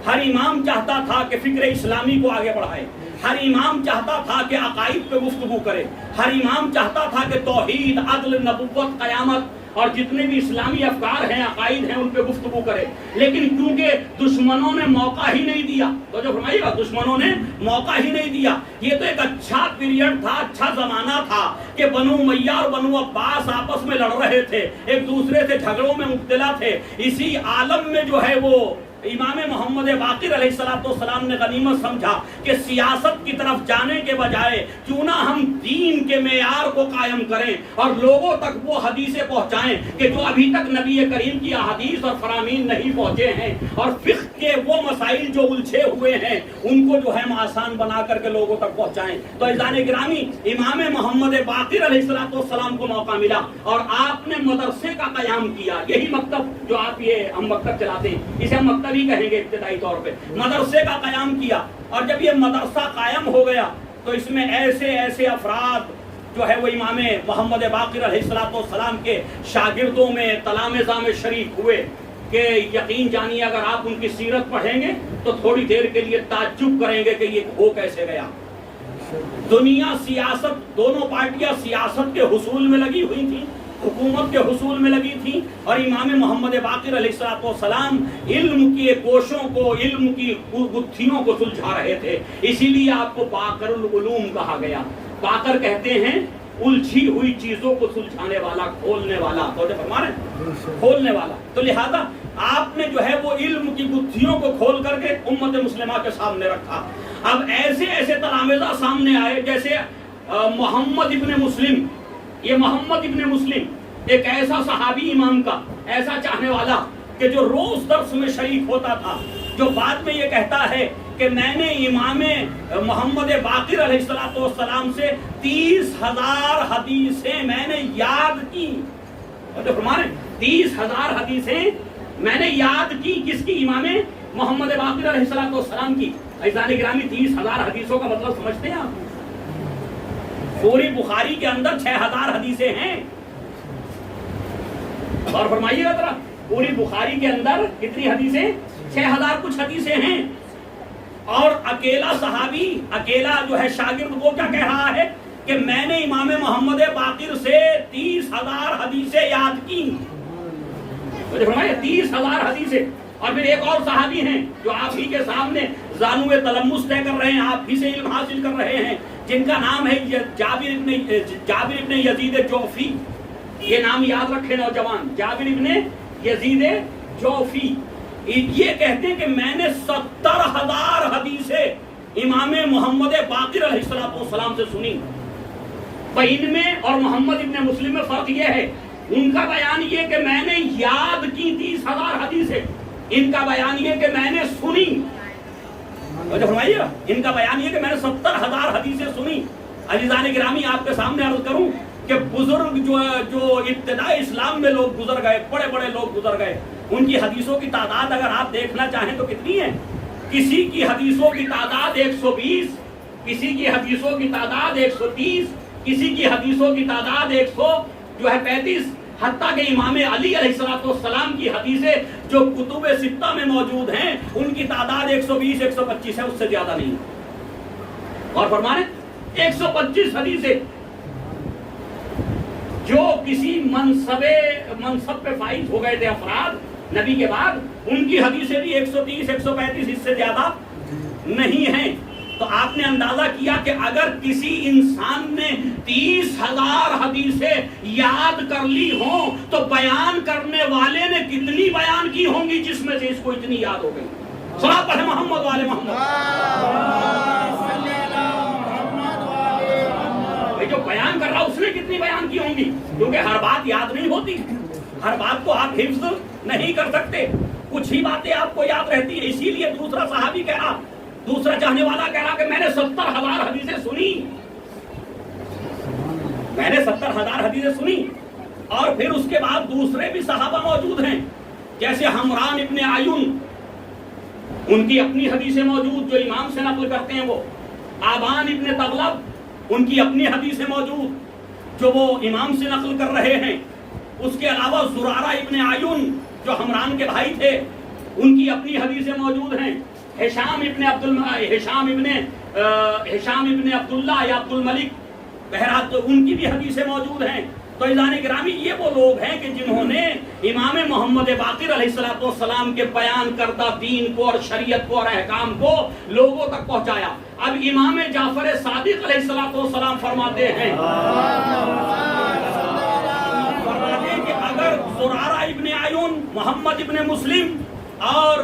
ہر امام چاہتا تھا کہ فکر اسلامی کو آگے بڑھائے، ہر امام چاہتا تھا کہ عقائد پہ گفتگو کرے، ہر امام چاہتا تھا کہ توحید، عدل، نبوت، قیامت اور جتنے بھی اسلامی افکار ہیں، عقائد ہیں، ان پہ گفتگو کرے، لیکن کیونکہ دشمنوں نے موقع ہی نہیں دیا، تو جو فرمائیے گا دشمنوں نے موقع ہی نہیں دیا۔ یہ تو ایک اچھا پیریڈ تھا، اچھا زمانہ تھا کہ بنو امیہ اور بنو عباس آپس میں لڑ رہے تھے، ایک دوسرے سے جھگڑوں میں مبتلا تھے، اسی عالم میں جو ہے وہ امام محمد باقر علیہ السلام نے غنیمت سمجھا کہ سیاست کی طرف جانے کے بجائے کیوں نہ ہم دین کے معیار کو قائم کریں اور لوگوں تک وہ حدیثیں پہنچائیں کہ جو ابھی تک نبی کریم کی احادیث اور فرامین نہیں پہنچے ہیں، اور فقہ کے وہ مسائل جو الجھے ہوئے ہیں ان کو جو ہے آسان بنا کر کے لوگوں تک پہنچائیں۔ تو عزیزان گرامی، امام محمد باقر علیہ السلام کو موقع ملا اور آپ نے مدرسے کا قیام کیا۔ یہی مکتب جو آپ یہ ہم مکتب چلاتے ہیں، اسے ہم مکتب ہی کہیں گے ابتدائی طور پہ، مدرسے کا قیام کیا۔ اور جب یہ مدرسہ قائم ہو گیا تو اس میں ایسے افراد جو ہے وہ امام محمد باقر علیہ السلام کے شاگردوں میں تلامذہ میں شریک ہوئے کہ یقین جانیے اگر آپ ان کی سیرت پڑھیں گے تو تھوڑی دیر کے لیے تعجب کریں گے کہ یہ ہو کیسے گیا۔ دنیا سیاست، دونوں پارٹیاں سیاست کے حصول میں لگی ہوئی تھیں، حکومت کے حصول میں لگی تھی، اور امام محمد باقر علیہ السلام علم کے گوشوں کو، علم کی گتھیوں کو سلجھا رہے تھے۔ اسی لیے آپ کو باقر العلوم کہا گیا۔ باقر کہتے ہیں الجھی ہوئی چیزوں کو سلجھانے والا، کھولنے والا، توجہ فرما رہے ہیں، کھولنے والا۔ تو لہذا آپ نے جو ہے وہ علم کی گتھیوں کو کھول کر کے امت مسلمہ کے سامنے رکھا۔ اب ایسے تلامذہ سامنے آئے جیسے محمد ابن مسلم۔ یہ محمد ابن مسلم ایک ایسا صحابی امام کا، ایسا چاہنے والا کہ جو روز درس میں شریک ہوتا تھا، جو بعد میں یہ کہتا ہے کہ میں نے امام محمد باقر علیہ السلام سے 30,000 حدیثیں میں نے یاد کی۔ جو فرما رہے 30,000 حدیثیں میں نے یاد کی، کس کی؟ امام محمد باقر علیہ السلام کی۔ عزیزان گرامی، 30,000 حدیثوں کا مطلب سمجھتے ہیں آپ؟ پوری بخاری کے اندر 6,000 حدیثیں ہیں۔ اور فرمائیے گا ذرا، پوری بخاری کے اندر کتنی حدیثیں؟ 6,000 کچھ حدیثیں ہیں۔ اور اکیلا صحابی، اکیلا جو ہے شاگرد، وہ کیا کہہ رہا ہے کہ میں نے امام محمد باقر سے 30,000 حدیثیں یاد کی۔ 30,000 حدیثیں۔ اور پھر ایک اور صحابی ہیں جو آپ ہی کے سامنے زانو تلمس طے کر رہے ہیں، آپ ہی سے علم حاصل کر رہے ہیں، جن کا نام ہے جابر ابن یزید جوفی۔ یہ نام یاد رکھے نوجوان، جابر ابن یزید جوفی۔ یہ کہتے ہیں کہ میں نے 70,000 حدیثیں امام محمد باقر علیہ السلام سے سنی۔ ان میں اور محمد ابن مسلم میں فرق یہ ہے، ان کا بیان یہ کہ میں نے یاد کی 30,000 حدیثیں، ان کا بیان یہ کہ میں نے سنی۔ فرمائیے، ان کا بیان یہ کہ میں نے 70,000 حدیثیں سنی۔ عزیزان گرامی، آپ کے سامنے عرض کروں کہ بزرگ جو ابتدائی اسلام میں لوگ گزر گئے، بڑے بڑے لوگ گزر گئے، ان کی حدیثوں کی تعداد اگر آپ دیکھنا چاہیں تو کتنی ہے؟ کسی کی حدیثوں کی تعداد 120، کسی کی حدیثوں کی تعداد 130، کسی کی حدیثوں کی تعداد 135، حتیٰ کہ امام علی علیہ السلام کی حدیثیں جو کتب ستہ میں موجود ہیں ان کی تعداد 120 125 ہے، اس سے زیادہ نہیں۔ اور فرمانے 125 حدیثیں جو کسی منصب پہ فائز ہو گئے تھے افراد نبی کے بعد، ان کی حدیثیں بھی 130 135، اس سے زیادہ نہیں ہیں۔ تو آپ نے اندازہ کیا کہ اگر کسی انسان نے 30,000 حدیثیں یاد کر لی ہوں تو بیان کرنے والے نے کتنی بیان کی ہوں گی جس میں سے اس کو اتنی یاد ہو گئی؟ صلاۃ پڑھیں محمد والے محمد۔ جو بیان کر رہا اس نے کتنی بیان کی ہوں گی؟ کیونکہ ہر بات یاد نہیں ہوتی، ہر بات کو آپ حفظ نہیں کر سکتے، کچھ ہی باتیں آپ کو یاد رہتی ہیں۔ اسی لیے دوسرا صحابی کہہ رہا، دوسرا چاہنے والا کہہ رہا کہ میں نے 70,000 حدیثیں سنی، میں نے 70,000 حدیثیں سنی۔ اور پھر اس کے بعد دوسرے بھی صحابہ موجود ہیں، جیسے حمران ابن عیون، ان کی اپنی حدیثیں موجود جو امام سے نقل کرتے ہیں، وہ آبان ابن تغلب، ان کی اپنی حدیثیں موجود جو وہ امام سے نقل کر رہے ہیں۔ اس کے علاوہ زرارہ ابن عیون جو حمران کے بھائی تھے، ان کی اپنی حدیثیں موجود ہیں۔ ہشام ابن عبداللہ یا عبد الملک، بہرحال تو ان کی بھی حدیثیں موجود ہیں۔ تو عزیزان گرامی، یہ وہ لوگ ہیں کہ جنہوں نے امام محمد باقر علیہ السلام کے بیان کردہ دین کو اور شریعت کو اور احکام کو لوگوں تک پہنچایا۔ اب امام جعفر صادق علیہ السلام فرماتے ہیں کہ اگر زرارہ ابن عیون، محمد ابن مسلم اور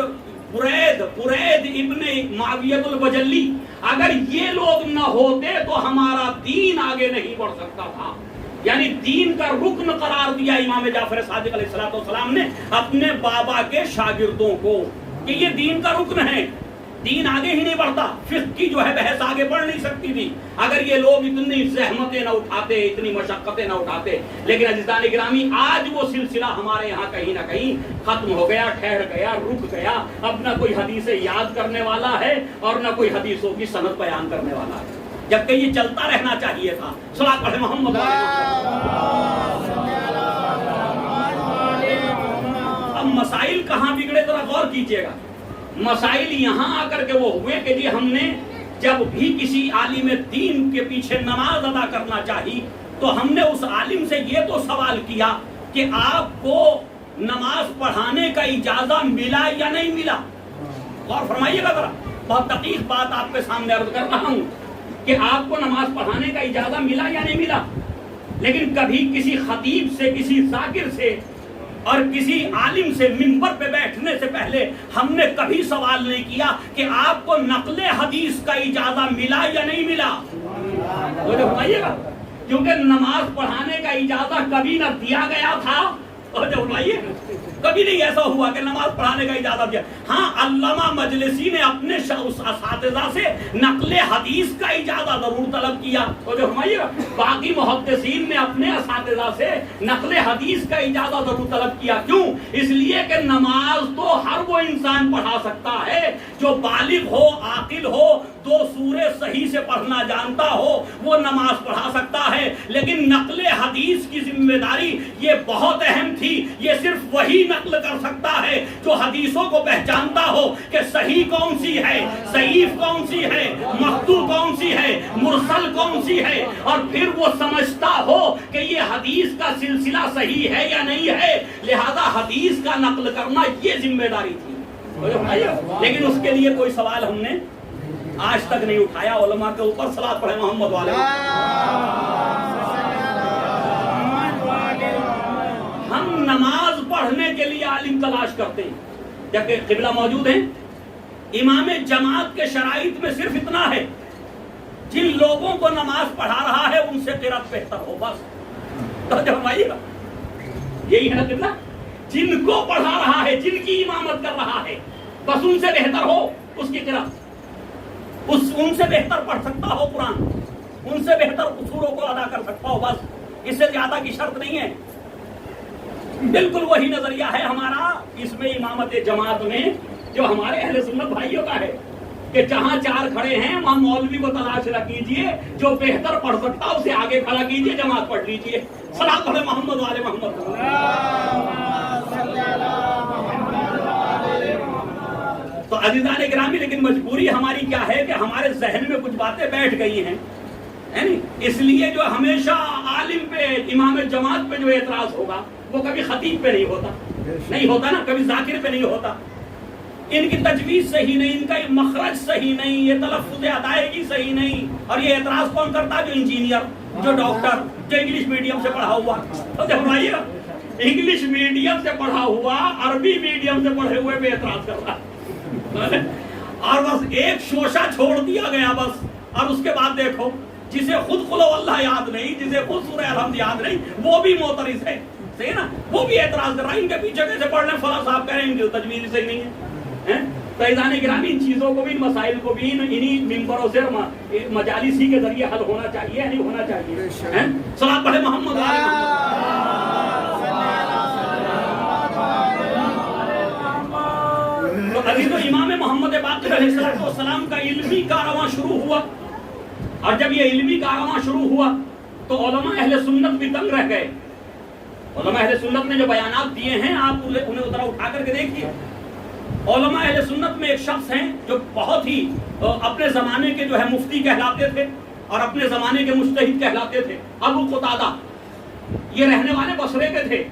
برید ابن معاویہ البجلی، اگر یہ لوگ نہ ہوتے تو ہمارا دین آگے نہیں بڑھ سکتا تھا. یعنی دین کا رکن قرار دیا امام جعفر صادق علیہ السلام نے اپنے بابا کے شاگردوں کو کہ یہ دین کا رکن ہے، دین آگے ہی نہیں بڑھتا. فقہ کی جو ہے بحث آگے بڑھ نہیں سکتی تھی اگر یہ لوگ اتنی زحمتیں نہ اٹھاتے، اتنی مشقتیں نہ اٹھاتے. لیکن عزیزان گرامی، آج وہ سلسلہ ہمارے یہاں کہیں نہ کہیں ختم ہو گیا، ٹھہر گیا، رک گیا. اب نہ کوئی حدیثیں یاد کرنے والا ہے اور نہ کوئی حدیثوں کی سند بیان کرنے والا ہے، جبکہ یہ چلتا رہنا چاہیے تھا. صلاۃ پڑھے محمد. اب مسائل کہاں بگڑے ذرا غور کیجئے گا. مسائل یہاں آ کر کے وہ ہوئے کہ جی ہم نے جب بھی کسی عالم دین کے پیچھے نماز ادا کرنا چاہی تو ہم نے اس عالم سے یہ تو سوال کیا کہ آپ کو نماز پڑھانے کا اجازہ ملا یا نہیں ملا. غور فرمائیے گا ذرا، بہت دقیق بات آپ کے سامنے عرض کر رہا ہوں کہ آپ کو نماز پڑھانے کا اجازہ ملا یا نہیں ملا. لیکن کبھی کسی خطیب سے، کسی ذاکر سے اور کسی عالم سے ممبر پہ بیٹھنے سے پہلے ہم نے کبھی سوال نہیں کیا کہ آپ کو نقل حدیث کا اجازہ ملا یا نہیں ملا. تو جو فرمائیے گا، کیونکہ نماز پڑھانے کا اجازہ کبھی نہ دیا گیا تھا، اور جو فرمائیے کبھی نہیں ایسا ہوا کہ نماز پڑھانے کا اجازت دیا. ہاں، علامہ مجلسی نے اپنے اس اساتذہ سے نقل حدیث کا اجازہ ضرور طلب کیا، تو جو ہمارے باقی محدثین نے اپنے اساتذہ سے نقل حدیث کا اجازہ ضرور طلب کیا. کیوں؟ اس لیے کہ نماز تو ہر وہ انسان پڑھا سکتا ہے جو بالغ ہو، عاقل ہو، 2 سورے صحیح سے پڑھنا جانتا ہو، وہ نماز پڑھا سکتا ہے. لیکن نقل حدیث کی ذمہ داری یہ بہت اہم تھی. یہ صرف وہی نقل کر سکتا ہے جو حدیثوں کو پہچانتا ہو کہ صحیح کون سی ہے، ضعیف کون سی ہے، مقطوع کون سی ہے، مرسل کون سی ہے، اور پھر وہ سمجھتا ہو کہ یہ حدیث کا سلسلہ صحیح ہے یا نہیں ہے. لہذا حدیث کا نقل کرنا یہ ذمہ داری تھی. لیکن اس کے لیے کوئی سوال ہم نے آج تک نہیں اٹھایا. علماء کے اوپر صلاۃ پڑھے محمد والے. ہم نماز پڑھنے کے لیے عالم تلاش کرتے ہیں جبکہ قبلہ موجود ہیں. امام جماعت کے شرائط میں صرف اتنا ہے، جن لوگوں کو نماز پڑھا رہا ہے ان سے قرأت بہتر ہو، بس. تو جب آئیے گا یہی ہے نا قبلہ، جن کو پڑھا رہا ہے، جن کی امامت کر رہا ہے، بس ان سے بہتر ہو اس کی قرأت، ان سے بہتر پڑھ سکتا ہو قرآن، ان سے بہتر اصولوں کو ادا کر سکتا ہو، بس. اس سے زیادہ کی شرط نہیں ہے. بالکل وہی نظریہ ہے ہمارا اس میں امامت جماعت میں جو ہمارے اہل سنت بھائیوں کا ہے کہ جہاں 4 کھڑے ہیں وہاں مولوی کو تلاش نہ کیجئے، جو بہتر پڑھ سکتا اسے آگے کھڑا کیجئے، جماعت پڑھ لیجئے. صلاۃ پڑھے محمد والے محمد. تو عزیزان گرامی، لیکن مجبوری ہماری کیا ہے کہ ہمارے ذہن میں کچھ باتیں بیٹھ گئی ہیں، اس لیے جو ہمیشہ عالم پہ، امام جماعت پہ جو اعتراض ہوگا وہ کبھی خطیب پہ نہیں ہوتا نا، کبھی ذاکر پہ نہیں ہوتا. ان کی تجویز صحیح نہیں، ان کا مخرج صحیح نہیں، یہ تلفظ ادائیگی صحیح نہیں. اور یہ اعتراض کون کرتا؟ جو انجینئر، جو ڈاکٹر، جو انگلش میڈیم سے پڑھا ہوا. تو جب فرمائیے گا، انگلش میڈیم سے پڑھا ہوا عربی میڈیم سے پڑھے ہوئے پہ اعتراض کر رہا، اور بس ایک شوشہ چھوڑ دیا گیا بس. اور اس کے بعد دیکھو، جسے خود قل اللہ یاد نہیں، جسے خود سورہ الحمد یاد نہیں، وہ بھی معترض ہے. صحیح نا، وہ بھی اعتراض کر رہا ہے. ان کے پیچھے کیسے پڑھ لیں، فلاں صاحب کہہ رہے ہیں ان کی تجویز صحیح نہیں ہے. تو عزیزان گرامی، ان چیزوں کو بھی، ان مسائل کو بھی انہی ممبروں سے، مجالسی کے ذریعے حل ہونا چاہیے، نہیں ہونا چاہیے. صلاۃ پڑھے محمد. تو ابھی تو امام محمد باقر علیہ السلام کا علمی کارواں شروع ہوا، اور جب یہ علمی کارواں شروع ہوا تو علماء اہل سنت بھی دنگ رہ گئے. علماء اہل سنت نے جو بیانات دیے ہیں آپ انہیں ذرا اٹھا کر کے دیکھیے. علماء اہل سنت میں ایک شخص ہیں جو بہت ہی اپنے زمانے کے جو ہے مفتی کہلاتے تھے اور اپنے زمانے کے مجتہد کہلاتے تھے، ابو قتادہ. یہ رہنے والے بصرے کے تھے،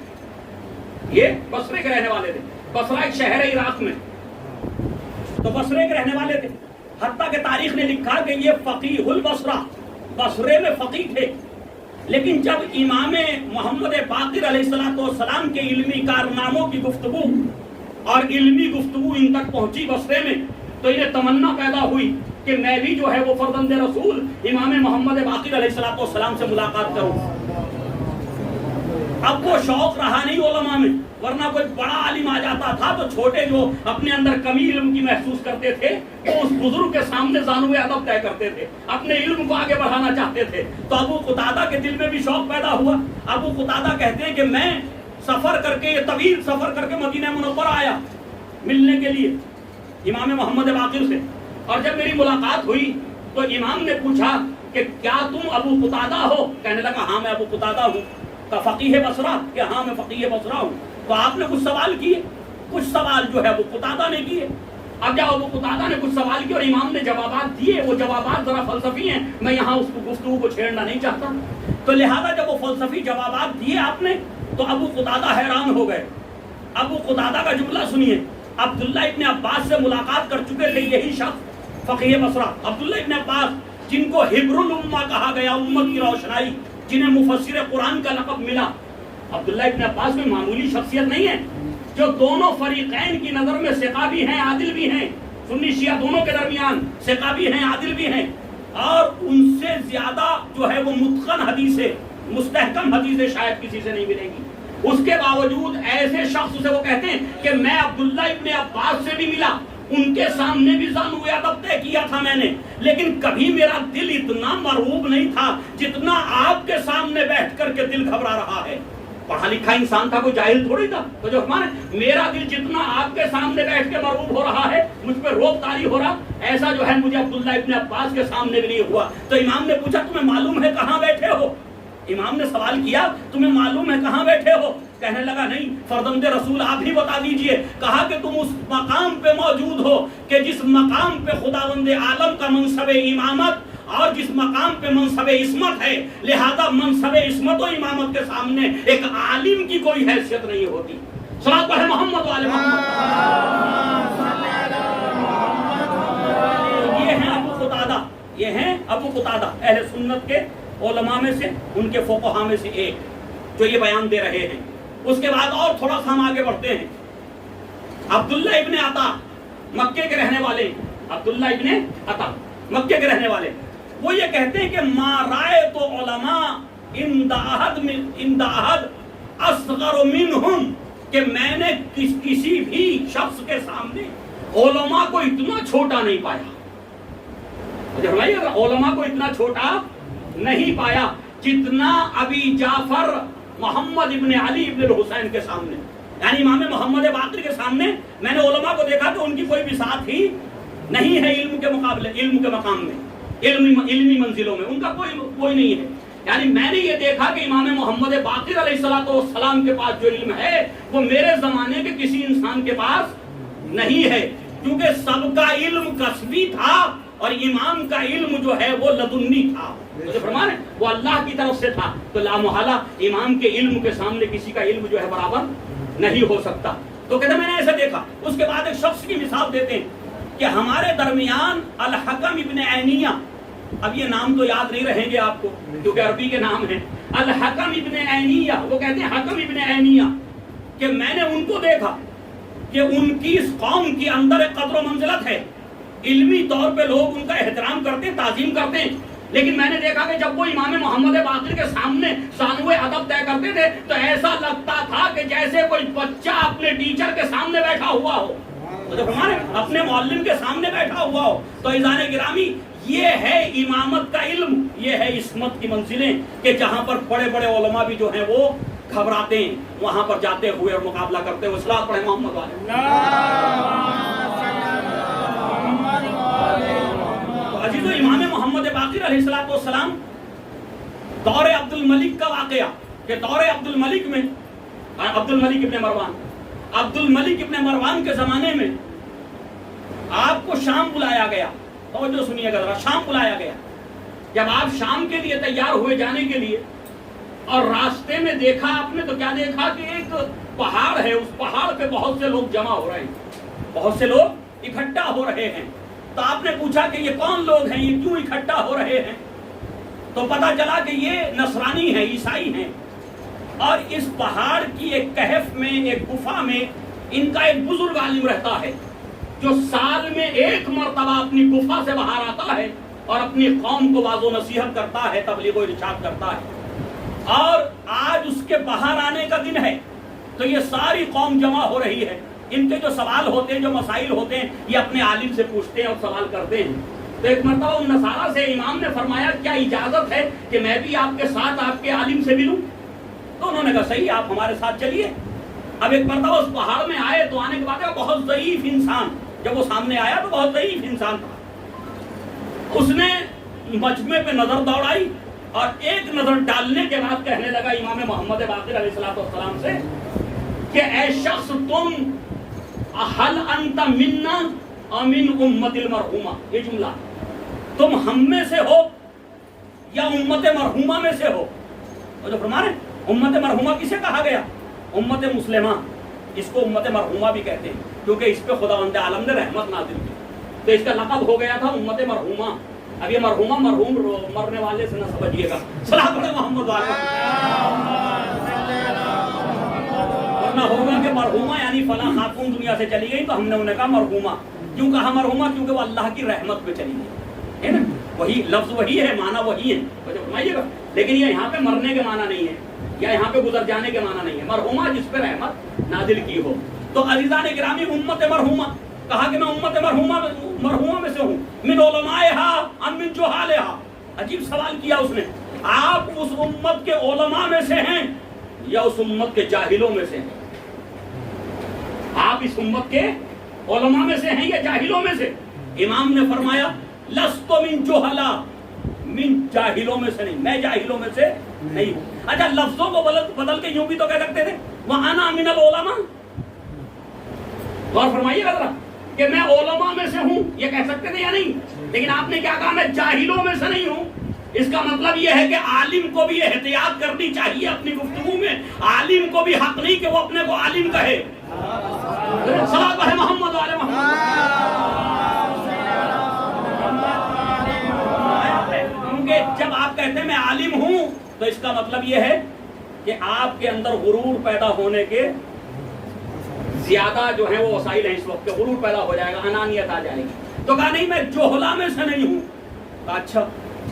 یہ بصرے کے رہنے والے تھے. بصرہ ایک شہر ہے عراق میں، تو بصرے کے رہنے والے تھے. حتیٰ کہ تاریخ نے لکھا کہ یہ فقیہ البصرہ، بصرے میں فقیہ تھے. لیکن جب امام محمد باقر علیہ السلام کے علمی کارناموں کی گفتگو اور علمی گفتگو ان تک پہنچی بصرے میں، تو انہیں تمنا پیدا ہوئی کہ میں بھی جو ہے وہ فرزند رسول امام محمد باقر علیہ السلام سے ملاقات کروں۔ اب وہ شوق رہا نہیں علماء میں، ورنہ کوئی بڑا عالم آ جاتا تھا تو چھوٹے جو اپنے اندر کمی علم کی محسوس کرتے تھے وہ اس بزرگ کے سامنے زانوئے ادب طے کرتے تھے، اپنے علم کو آگے بڑھانا چاہتے تھے۔ تو ابو قتادہ کے دل میں بھی شوق پیدا ہوا۔ ابو قتادہ کہتے ہیں کہ میں سفر کر کے، یہ طویل سفر کر کے مدینہ منورہ آیا ملنے کے لیے امام محمد باقر سے، اور جب میری ملاقات ہوئی تو امام نے پوچھا کہ کیا تم ابو قتادہ ہو؟ کہنے لگا ہاں میں ابو قتادہ ہوں۔ کا فقیہ بصرہ، کہ ہاں میں فقیہ بصرہ ہوں۔ تو آپ نے کچھ سوال کیے، کچھ سوال جو ہے ابو قتادہ نے کیے۔ اب جب ابو قتادہ نے کچھ سوال کیے اور امام نے جوابات دیے، وہ جوابات ذرا فلسفی ہیں، میں یہاں اس گفتگو کو چھیڑنا نہیں چاہتا، تو لہذا جب وہ فلسفی جوابات دیے آپ نے تو ابو قتادہ حیران ہو گئے۔ ابو قتادہ کا جملہ سنیے، عبداللہ ابن عباس سے ملاقات کر چکے تھے یہی شخص فقیہ بصرہ، عبداللہ ابن عباس جن کو حبر الامہ کہا گیا، امت کی روشنائی، جنہیں مفسر قرآن کا لقب ملا۔ عبداللہ ابن عباس کوئی معمولی شخصیت نہیں ہے، جو دونوں فریقین کی نظر میں ثقہ بھی ہیں، عادل بھی ہیں، سنی شیعہ دونوں کے درمیان ثقہ بھی ہیں، عادل بھی ہیں، اور ان سے زیادہ جو ہے وہ متقن حدیثیں، مستحکم حدیثیں شاید کسی سے نہیں ملے گی۔ اس کے باوجود ایسے شخص سے وہ کہتے ہیں کہ میں عبداللہ ابن عباس سے بھی ملا، ان کے سامنے بھی زانوئے ادب طے کیا تھا میں نے، لیکن کبھی میرا دل اتنا مرعوب نہیں تھا جتنا آپ کے سامنے بیٹھ کر کے دل گھبرا رہا ہے۔ پڑھا لکھا انسان تھا، کوئی جاہل تھوڑی تھا، تو جو ہمارے میرا دل جتنا آپ کے سامنے بیٹھ کے مرعوب ہو رہا ہے، مجھ پہ روب طاری ہو رہا، ایسا جو ہے مجھے عبداللہ ابن عباس کے سامنے بھی نہیں ہوا۔ تو امام نے پوچھا تمہیں معلوم ہے کہاں بیٹھے ہو؟ امام نے سوال کیا تمہیں معلوم ہے کہاں بیٹھے ہو؟ کہنے لگا نہیں، فرزند رسول آپ ہی بتا دیجئے۔ کہا کہ تم اس مقام پہ موجود ہو کہ جس مقام پہ خداوند عالم کا منصب امامت اور جس مقام پہ منصب عصمت ہے، لہذا منصب عصمت و امامت کے سامنے ایک عالم کی کوئی حیثیت نہیں ہوتی۔ صلوات پڑھے محمد والے محمد۔ یہ ہیں ابو قتادہ، یہ ہیں ابو قتادہ، اہل سنت کے علماء میں سے، ان کے فقہاء میں سے ایک جو یہ بیان دے رہے ہیں۔ اس کے بعد اور تھوڑا سا ہم آگے بڑھتے ہیں۔ عبداللہ ابن عطا مکے کے رہنے والے، عبداللہ ابن عطا مکے کے رہنے والے، وہ یہ کہتے ہیں کہ ما رائے تو علماء عند احد اصغر منہم، کہ میں نے کسی بھی شخص کے سامنے علماء کو اتنا چھوٹا نہیں پایا۔ علماء کو اتنا چھوٹا نہیں پایا جتنا ابی جعفر محمد ابن علی ابن الحسین کے سامنے، یعنی امام محمد باقر کے سامنے میں نے علماء کو دیکھا کہ ان کی کوئی بساط ہی نہیں ہے علم کے مقابلے، علم کے مقام میں، علمی منزلوں میں ان کا کوئی نہیں ہے۔ یعنی میں نے یہ دیکھا کہ امام محمد باقر علیہ السلام کے پاس جو علم ہے وہ میرے زمانے کے کسی انسان کے پاس نہیں ہے، کیونکہ سب کا علم کسبی تھا اور امام کا علم جو ہے وہ لدنی تھا، فرمانے وہ اللہ کی طرف سے تھا، تو لا محالہ امام کے علم کے سامنے کسی کا علم جو ہے برابر نہیں ہو سکتا۔ تو کہتے ہیں میں نے ایسا دیکھا۔ اس کے بعد ایک شخص کی مثال دیتے ہیں کہ ہمارے درمیان الحکم ابن عینیہ، اب یہ نام تو یاد نہیں رہیں گے آپ کو کیونکہ عربی کے نام ہیں، الحکم ابن عینیہ، وہ کہتے ہیں حکم ابن عینیہ، کہ میں نے ان کو دیکھا کہ ان کی اس قوم کے اندر ایک قدر و منزلت ہے، علمی طور پہ لوگ ان کا احترام کرتے ہیں، تعظیم کرتے ہیں، لیکن میں نے دیکھا کہ جب وہ امام محمد باقر کے سامنے ثانوِ ادب طے کرتے تھے تو ایسا لگتا تھا کہ جیسے کوئی بچہ اپنے ٹیچر کے سامنے بیٹھا ہوا ہو، اپنے معلم کے سامنے بیٹھا ہوا ہو۔ تو عزیزان گرامی، یہ ہے امامت کا علم، یہ ہے عصمت کی منزلیں، کہ جہاں پر بڑے بڑے علماء بھی جو ہیں وہ گھبراتے ہیں وہاں پر جاتے ہوئے اور مقابلہ کرتے ہوئے۔ صلوات پڑھیں محمد والے۔ عزیزو، امام محمد باقر علیہ السلام دور عبد الملک کا واقعہ، کہ دور عبد الملک میں عبد الملک ابن مروان کے زمانے میں آپ کو شام بلایا گیا۔ توجہ سنیے گا ذرا، شام بلایا گیا۔ جب آپ شام کے لیے تیار ہوئے جانے کے لیے اور راستے میں دیکھا آپ نے، تو کیا دیکھا کہ ایک پہاڑ ہے، اس پہاڑ پہ بہت سے لوگ جمع ہو رہے ہیں، بہت سے لوگ اکٹھا ہو رہے ہیں۔ تو آپ نے پوچھا کہ یہ کون لوگ ہیں، یہ کیوں اکٹھا ہو رہے ہیں؟ تو پتا چلا کہ یہ نصرانی ہیں، عیسائی ہیں، اور اس پہاڑ کی ایک کہف میں، ایک گفا میں ان کا ایک بزرگ عالم رہتا ہے جو سال میں ایک مرتبہ اپنی گفا سے باہر آتا ہے اور اپنی قوم کو واضح و نصیحت کرتا ہے، تبلیغ و ارشاد کرتا ہے، اور آج اس کے باہر آنے کا دن ہے تو یہ ساری قوم جمع ہو رہی ہے. ان کے جو سوال ہوتے ہیں، جو مسائل ہوتے ہیں، یہ اپنے عالم سے پوچھتے ہیں اور سوال کرتے ہیں. تو ایک مرتبہ ان نصارہ سے امام نے فرمایا کیا اجازت ہے کہ میں بھی آپ کے ساتھ آپ کے عالم سے ملوں؟ تو انہوں نے کہا صحیح، آپ ہمارے ساتھ چلیے. اب ایک مرتبہ اس پہاڑ میں آئے تو آنے کے بعد بہت ضعیف انسان، جب وہ سامنے آیا تو بہت ضعیف انسان تھا. اس نے مجمع پہ نظر دوڑائی اور ایک نظر ڈالنے کے بعد کہنے لگا امام محمد باقر علیہ السلام سے کہ اے شخص، تم حل انت منا امن امت المرحومہ، یہ جملہ، تم ہم میں سے ہو یا امت مرحومہ میں سے ہو؟ اور جو فرما رہے ہیں امت مرحومہ کسے کہا گیا؟ امت مسلمہ. اس کو امت مرحومہ بھی کہتے ہیں کیونکہ اس پہ خداوند عالم نے رحمت نازل کی، تو اس کا لقب ہو گیا تھا امت مرحومہ. اب یہ مرحومہ مرحوم مرنے والے سے نہ سمجھیے گا، صلاح پڑھے محمد والے. ورنہ ہوگا کہ مرحومہ یعنی فلاں خاتون دنیا سے چلی گئی تو ہم نے انہیں کہا مرحومہ. کیوں کہا مرحومہ؟ کیونکہ وہ اللہ کی رحمت پہ چلی گئی ہے نا. وہی لفظ وہی ہے، معنی وہی ہے، فرمائیے گا. لیکن یہ یہاں پہ مرنے کے معنی نہیں ہے یا یہاں پہ گزر جانے کے معنی نہیں ہے. مرحومہ جس پہ رحمت نازل کی ہو. تو عزیزان گرامی، امت مرحومہ کہا کہ میں امت مرحومہ میں سے ہوں. من علمائہا ام من جہالہا. عجیب سوال کیا اس نے. آپ اس امت کے علماء میں سے ہیں یا اس امت کے جاہلوں میں سے ہیں؟ آپ اس امت کے علماء میں سے ہیں یا جاہلوں میں سے؟ امام نے فرمایا لست من جہلا، من جاہلوں میں سے نہیں، میں جاہلوں میں سے نہیں ہوں. اچھا، لفظوں کو بدل کے یوں بھی تو کہہ سکتے تھے وَأَنَا مِنَ الْعُلَمَاء. غور فرمائیے گا ذرا کہ میں علماء میں سے ہوں، یہ کہہ سکتے تھے یا نہیں؟ لیکن آپ نے کیا کہا؟ میں جاہلوں میں سے نہیں ہوں. اس کا مطلب یہ ہے کہ عالم کو بھی احتیاط کرنی چاہیے اپنی گفتگو میں. عالم کو بھی حق نہیں کہ وہ اپنے کو عالم کہے. صلاۃ علی محمد وعلی محمد. کیونکہ جب آپ کہتے ہیں میں عالم ہوں تو اس کا مطلب یہ ہے کہ آپ کے اندر غرور پیدا ہونے کے زیادہ جو ہیں وہ وسائل ہیں. اس وقت کے غرور پیدا ہو جائے گا، انانیت آ جائے گی. تو کہا نہیں، میں جوہلا میں سے نہیں ہوں. کہا اچھا.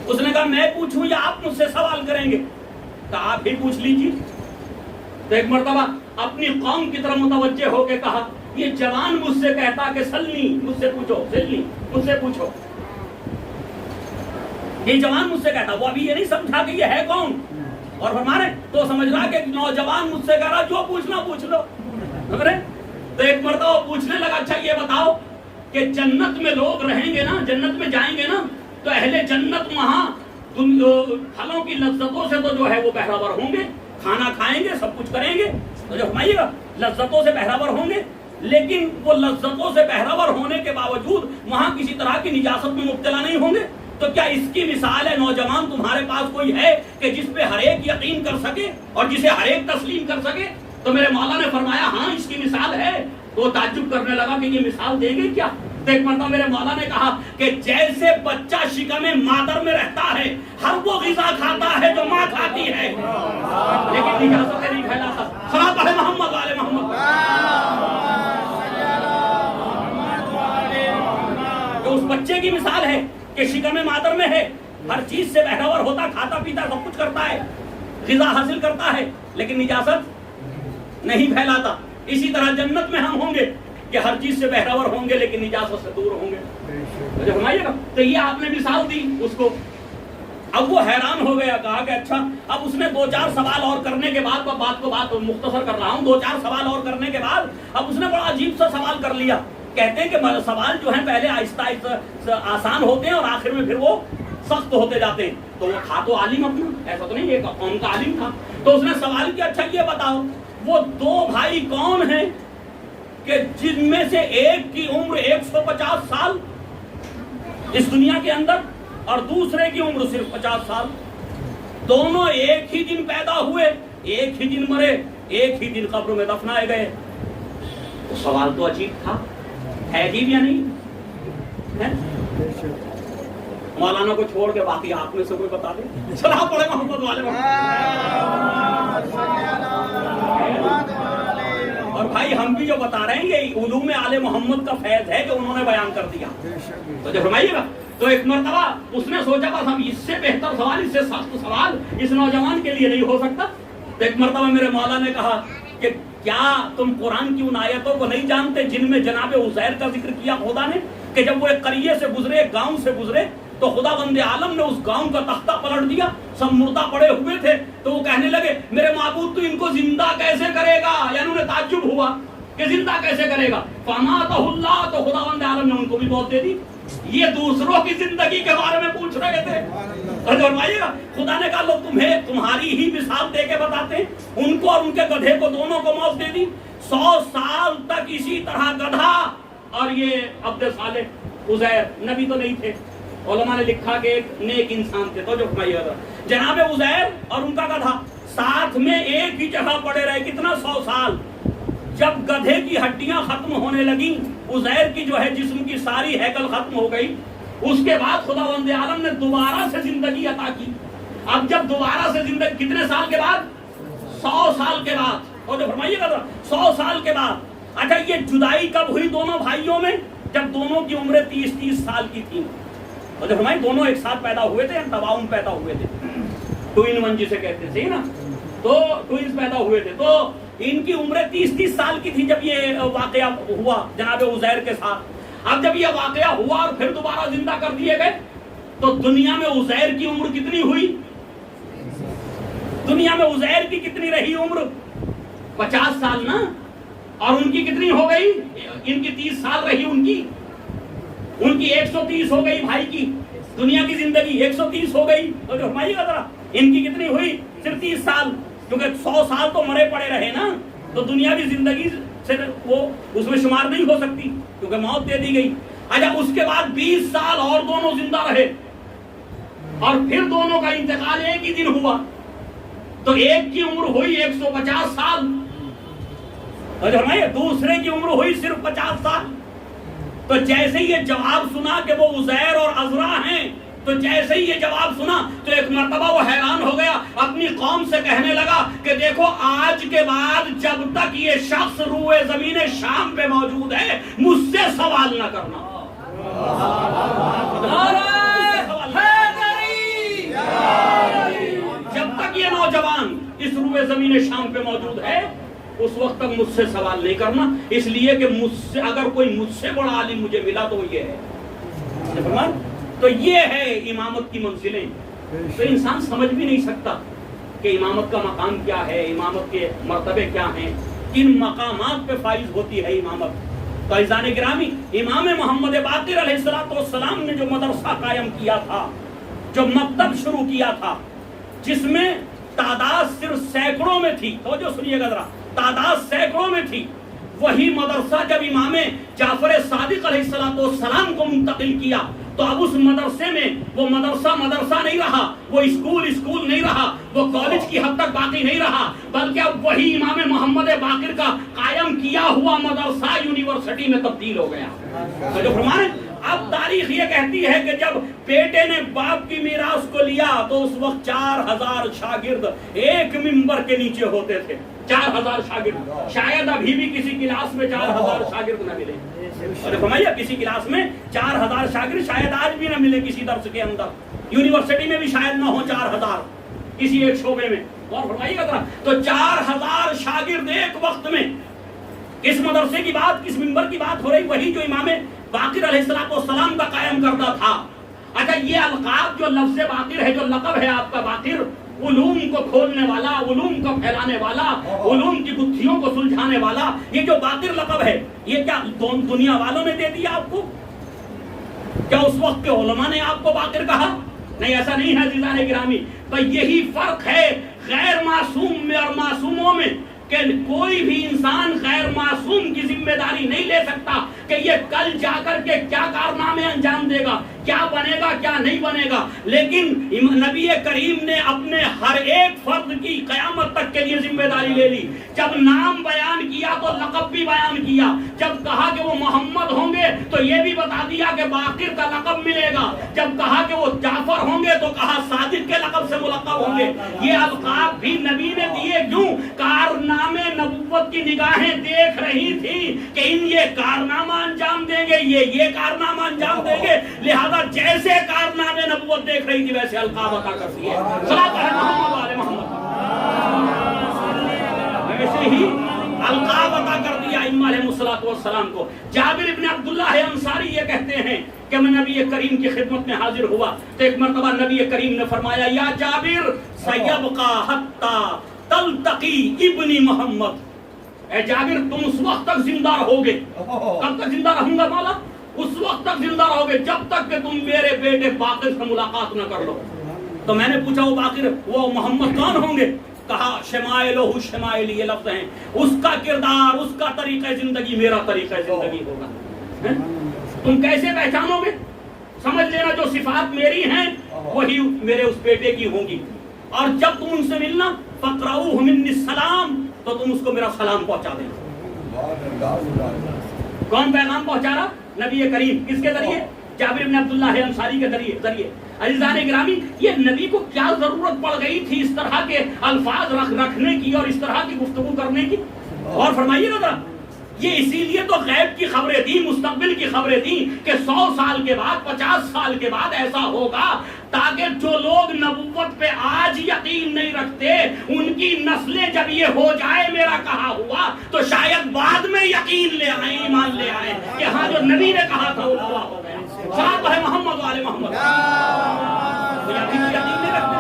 اس نے کہا میں پوچھوں یا آپ مجھ سے سوال کریں گے؟ کہا آپ ہی پوچھ لیجیے. تو ایک مرتبہ اپنی قوم کی طرف متوجہ ہو کے کہا یہ جوان مجھ سے کہتا کہ سلنی، مجھ سے پوچھو، سلنی مجھ سے پوچھو. یہ جوان مجھ سے کہتا، وہ ابھی یہ نہیں سمجھا کہ یہ ہے کون. اور فرما رہے تو سمجھ رہا کہ نوجوان مجھ سے کہہ رہا جو پوچھنا پوچھ لو. تو ایک مرتبہ پوچھنے لگا اچھا یہ بتاؤ کہ جنت میں لوگ رہیں گے نا، جنت میں جائیں گے نا، تو اہل جنت وہاں پھلوں کی لذتوں سے تو جو ہے وہ بہراور ہوں گے، کھانا کھائیں گے، سب کچھ کریں گے. تو جو فرمائیے گا لذتوں سے بہراور ہوں گے، لیکن وہ لذتوں سے بہراور ہونے کے باوجود وہاں کسی طرح کی نجاست میں مبتلا نہیں ہوں گے. تو کیا اس کی مثال ہے نوجوان تمہارے پاس کوئی ہے کہ جس پہ ہر ایک یقین کر سکے اور جسے ہر ایک تسلیم کر سکے؟ تو میرے مولا نے فرمایا ہاں اس کی مثال ہے. تو وہ تعجب کرنے لگا کہ یہ مثال دیں گے کیا؟ تو ایک مرتبہ میرے مولا نے کہا کہ جیسے بچہ شکم مادر میں رہتا ہے، ہر وہ غذا کھاتا ہے جو ماں کھاتی ہے، لیکن اجازت نہیں پھیلاتا. صلاۃ علی محمد والے محمد. تو اس بچے کی مثال ہے کہ شکم مادر میں ہے، ہر چیز سے بہراور ہوتا، کھاتا پیتا سب کچھ کرتا ہے، غذا حاصل کرتا ہے، لیکن نجاست نہیں پھیلاتا. اسی طرح جنت میں ہم ہوں گے کہ ہر چیز سے بہراور ہوں گے لیکن نجاست سے دور ہوں گے. مجھے فرمائیے گا. تو یہ آپ نے مثال دی اس کو. اب وہ حیران ہو گیا، کہا کہ اچھا. اب اس نے 2-4 سوال اور کرنے کے بعد، بات مختصر کر رہا ہوں، 2-4 سوال اور کرنے کے بعد اب اس نے بڑا عجیب سا سوال کر لیا. کہتے ہیں کہ سوال جو ہیں پہلے آہستہ آہستہ آسان ہوتے ہیں اور آخر میں پھر وہ سخت ہوتے جاتے ہیں. تو وہ تھا تو عالم اپنا، ایسا تو نہیں ایک قوم کا عالم تھا. تو اس نے سوال کیا اچھا یہ بتاؤ وہ 2 بھائی کون ہیں کہ جن میں سے ایک کی عمر 150 سال اس دنیا کے اندر اور دوسرے کی عمر صرف 50 سال. دونوں ایک ہی دن پیدا ہوئے، ایک ہی دن مرے، ایک ہی دن قبر میں دفنائے گئے. تو سوال تو عجیب تھا، ہے عجیب یا نہیں؟ مولانا کو چھوڑ کے باقی آپ میں سے کوئی بتا دے. صلاح پڑھے محمد والے. اور بھائی ہم بھی جو بتا رہے ہیں یہ علوم آل محمد کا فیض ہے جو انہوں نے بیان کر دیا. تو جو فرمائیے گا تو ایک مرتبہ اس نے سوچا بس ہم اس سے بہتر سوال، اس سے سخت سوال اس نوجوان کے لیے نہیں ہو سکتا. تو ایک مرتبہ میرے مولا نے کہا کہ کیا تم قرآن کی ان آیتوں کو نہیں جانتے جن میں جناب عزیر کا ذکر کیا خدا نے، کہ جب وہ ایک قریے سے گزرے، ایک گاؤں سے گزرے تو خدا بند عالم نے اس گاؤں کا تختہ پلٹ دیا، سب مردہ پڑے ہوئے تھے. تو وہ کہنے لگے میرے معبود تو ان کو زندہ کیسے کرے گا، یعنی انہیں تعجب ہوا کہ زندہ کیسے کرے گا. فاماتہ اللہ، تو خدا بند عالم نے ان کو بھی موت دے دی. یہ دوسروں کی زندگی کے بارے میں پوچھ رہے تھے. اور فرمائیے گا خدا نے کہا لوگ تمہیں تمہاری ہی مثال دے کے بتاتے ہیں. ان کو اور ان کے گدھے کو دونوں کو موت دے دی. 100 سال تک اسی طرح گدھا اور یہ عبد صالح عزیر نبی تو نہیں تھے، علماء نے لکھا کہ ایک نیک انسان تھے. تو جو فرمائیے گا جناب عزیر اور ان کا گدھا ساتھ میں ایک ہی جگہ پڑے رہے. کتنا 100 سال. جب گدھے کی ہڈیاں ختم ہونے لگی، عزیر کی جو ہے جسم کی ساری ہیکل ختم ہو گئی، اس کے بعد خدا بند عالم نے دوبارہ سے زندگی عطا کی. اب جب دوبارہ سے زندگی کتنے سال کے بعد؟ 100 سال کے بعد. اور جو فرمائیے گا 100 سال کے بعد. اچھا یہ جدائی کب ہوئی دونوں بھائیوں میں؟ جب دونوں کی عمریں 30 سال کی تھی. اور جو فرمائیے دونوں ایک ساتھ پیدا ہوئے تھے، تباہم پیدا ہوئے تھے، ٹوئن ون جسے کہتے تھے نا، تو ٹوئنز پیدا ہوئے تھے. تو ان کی عمریں 30 سال کی تھی جب یہ واقعہ ہوا جناب عزیر کے ساتھ. اب جب یہ واقعہ ہوا اور پھر دوبارہ زندہ کر دیے گئے تو دنیا میں عزیر کی عمر کتنی ہوئی؟ دنیا میں عزیر کی کتنی رہی عمر؟ 50 سال نا. اور ان کی کتنی ہو گئی؟ ان کی 30 سال رہی. ان کی 130 ہو گئی. بھائی کی دنیا کی زندگی 130 ہو گئی. اور جو فرمائیے گا ذرا ان کی کتنی ہوئی؟ صرف 30 سال. کیونکہ 100 سال تو مرے پڑے رہے نا، تو دنیاوی زندگی سے وہ اس میں شمار نہیں ہو سکتی کیونکہ موت دے دی گئی. اچھا اس کے بعد 20 سال اور دونوں زندہ رہے اور پھر دونوں کا انتقال ایک ہی دن ہوا. تو ایک کی عمر ہوئی 150 سال اور دوسرے کی عمر ہوئی صرف 50 سال. تو جیسے ہی یہ جواب سنا کہ وہ عزیر اور عزرا ہیں، تو جیسے ہی یہ جواب سنا تو ایک مرتبہ وہ حیران ہو گیا، اپنی قوم سے کہنے لگا کہ دیکھو آج کے بعد جب تک یہ شخص روئے زمین شام پہ موجود ہے مجھ سے سوال نہ کرنا. جب تک یہ نوجوان اس روئے زمین شام پہ موجود ہے اس وقت تک مجھ سے سوال نہیں کرنا، اس لیے کہ مجھ سے اگر کوئی مجھ سے بڑا عالم مجھے ملا تو یہ ہے. تو یہ ہے امامت کی منزلیں. تو انسان سمجھ بھی نہیں سکتا کہ امامت کا مقام کیا ہے، امامت کے مرتبے کیا ہیں، کن مقامات پہ فائز ہوتی ہے امامت. تو عزیزان گرامی، امام محمد باقر علیہ السلام نے جو مدرسہ قائم کیا تھا، جو مکتب شروع کیا تھا، جس میں تعداد صرف سینکڑوں میں تھی، توجہ سنیے گا ذرا، تعداد سینکڑوں میں تھی، وہی مدرسہ جب امام جعفر صادق علیہ السلام کو منتقل کیا تو اب اس مدرسے میں وہ مدرسہ نہیں رہا، وہ اسکول نہیں رہا، وہ کالج کی حد تک باقی نہیں رہا، بلکہ اب وہی امام محمد باقر کا قائم کیا ہوا مدرسہ یونیورسٹی میں تبدیل ہو گیا. جو فرمائیں اب تاریخ یہ کہتی ہے کہ جب بیٹے نے باپ کی میراث کو لیا تو اس وقت 4000 شاگرد ایک ممبر کے نیچے ہوتے تھے. 4000 شاگرد. شاید ابھی بھی کسی کلاس میں 4000 شاگرد نہ ملے. اور فرمائیے کسی کلاس میں 4000 شاگرد شاید آج بھی نہ ملے کسی درس کے اندر. یونیورسٹی میں بھی شاید نہ ہو 4000 کسی ایک شعبے میں. اور فرمائیے گا تو 4000 شاگرد ایک وقت میں. کس مدرسے کی بات، کس ممبر کی بات ہو رہی؟ وہی جو امام باقر علیہ السلام کا قائم کرتا تھا. اچھا یہ القاب جو لفظ باقر ہے، جو لقب ہے آپ کا باقر، علوم کو کھولنے والا، علوم کو پھیلانے والا، علوم کی گتھیوں کو سلجھانے والا، یہ جو باقر لقب ہے یہ کیا دنیا والوں نے دے دیا آپ کو؟ کیا اس وقت کے علماء نے آپ کو باقر کہا؟ نہیں، ایسا نہیں ہے عزیزان گرامی. تو یہی فرق ہے غیر معصوم میں اور معصوموں میں کہ کوئی بھی انسان غیر معصوم کی ذمہ داری نہیں لے سکتا کہ یہ کل جا کر کے کیا کارنامے انجام دے گا، کیا بنے گا، کیا نہیں بنے گا. لیکن نبی کریم نے اپنے ہر ایک فرد کی قیامت تک کے لیے ذمہ داری لے لی. جب نام بیان کیا تو لقب بھی بیان کیا. جب کہا کہ وہ محمد ہوں گے تو یہ بھی بتا دیا کہ باقر کا لقب ملے گا. جب کہا کہ وہ جعفر ہوں گے تو کہا صادق کے لقب سے ملقب ہوں گے. یہ القاب بھی نبی نے دیے. کیوں؟ کارنامے نبوت نبوت کی نگاہیں دیکھ رہی تھی کہ ان یہ کارنامہ انجام دیں گے، یہ کارنامہ انجام دیں گے، لہذا جیسے کارنامے نبوت دیکھ رہی تھی ویسے القاب عطا کرتی ہے۔ صلاۃ محمد علی محمد، ویسے ہی القاب عطا کر دیا ائمہ علیہ الصلوۃ والسلام کو۔ جابر ابن عبداللہ انصاری یہ کہتے ہیں کہ میں نبی کریم کی خدمت میں حاضر ہوا تو ایک مرتبہ نبی کریم نے فرمایا یا جابر سیبقى حتی تلتقی ابن محمد، اے جابر تم اس وقت تک زندہ رہو گے۔ کب تک زندہ رہوں گا مولا؟ اس وقت تک زندہ رہو گے جب تک کہ تم میرے بیٹے باقر سے ملاقات نہ کر لو۔ تو میں نے پوچھا وہ باقر، وہ محمد کون ہوں گے؟ کہا شمائلہ شمائلی، یہ لفظ ہیں، اس کا کردار، اس کا طریقہ زندگی میرا طریقہ زندگی ہوگا۔ تم کیسے پہچانو گے؟ سمجھ لینا جو صفات میری ہیں وہی میرے اس بیٹے کی ہوں گی، اور جب تم ان سے ملنا فقرؤہ منی السلام، تو تم اس کو میرا سلام پہنچا دینا۔ کون پیغام پہنچا رہا؟ نبی کریم۔ کس کے ذریعے؟ جابر بن عبداللہ انصاری کے ذریعے۔ عزیزان گرامی، یہ نبی کو کیا ضرورت پڑ گئی تھی اس طرح کے الفاظ رکھنے کی اور اس طرح کی گفتگو کرنے کی؟ اور فرمائیے نا ذرا، یہ اسی لیے تو غیب کی خبریں تھیں، مستقبل کی خبریں تھیں کہ 100 سال کے بعد، 50 سال کے بعد ایسا ہوگا، تاکہ جو لوگ نبوت پہ آج یقین نہیں رکھتے ان کی نسلیں جب یہ ہو جائے میرا کہا ہوا تو شاید بعد میں یقین لے آئیں، ایمان لے آئیں کہ ہاں جو نبی نے کہا تھا وہ پورا ہو گیا۔ صلاۃ ہے محمد والے محمد۔ ابھی بھی یقین نہیں رکھتے،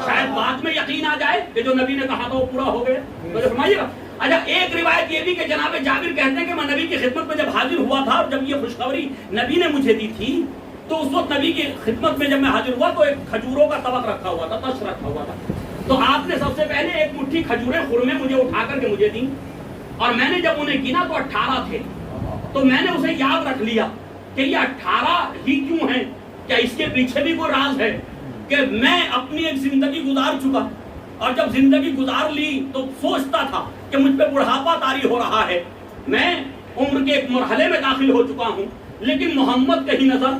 شاید بعد میں یقین آ جائے کہ جو نبی نے کہا تھا وہ پورا ہو گیا۔ تو فرمائیے گا۔ اچھا، ایک روایت یہ بھی کہ جناب جابر کہتے ہیں کہ میں نبی کی خدمت میں جب حاضر ہوا تھا اور جب یہ خوشخبری نبی نے مجھے دی تھی تو اس وقت نبی کی خدمت میں جب میں حاضر ہوا تو ایک کھجوروں کا طبق رکھا ہوا تھا، تش رکھا ہوا تھا، تو آپ نے سب سے پہلے ایک مٹھی کھجوریں خرمے مجھے اٹھا کر کے مجھے دیں، اور میں نے جب انہیں گنا تو 18 تھے، تو میں نے اسے یاد رکھ لیا کہ یہ 18 ہی کیوں ہیں، کیا اس کے پیچھے بھی کوئی راز ہے کہ میں اپنی ایک زندگی گزار چکا، اور جب زندگی گزار لی تو سوچتا تھا کہ مجھ پہ بڑھاپا طاری ہو رہا ہے، میں عمر کے ایک مرحلے میں داخل ہو چکا ہوں، لیکن محمد کہیں نظر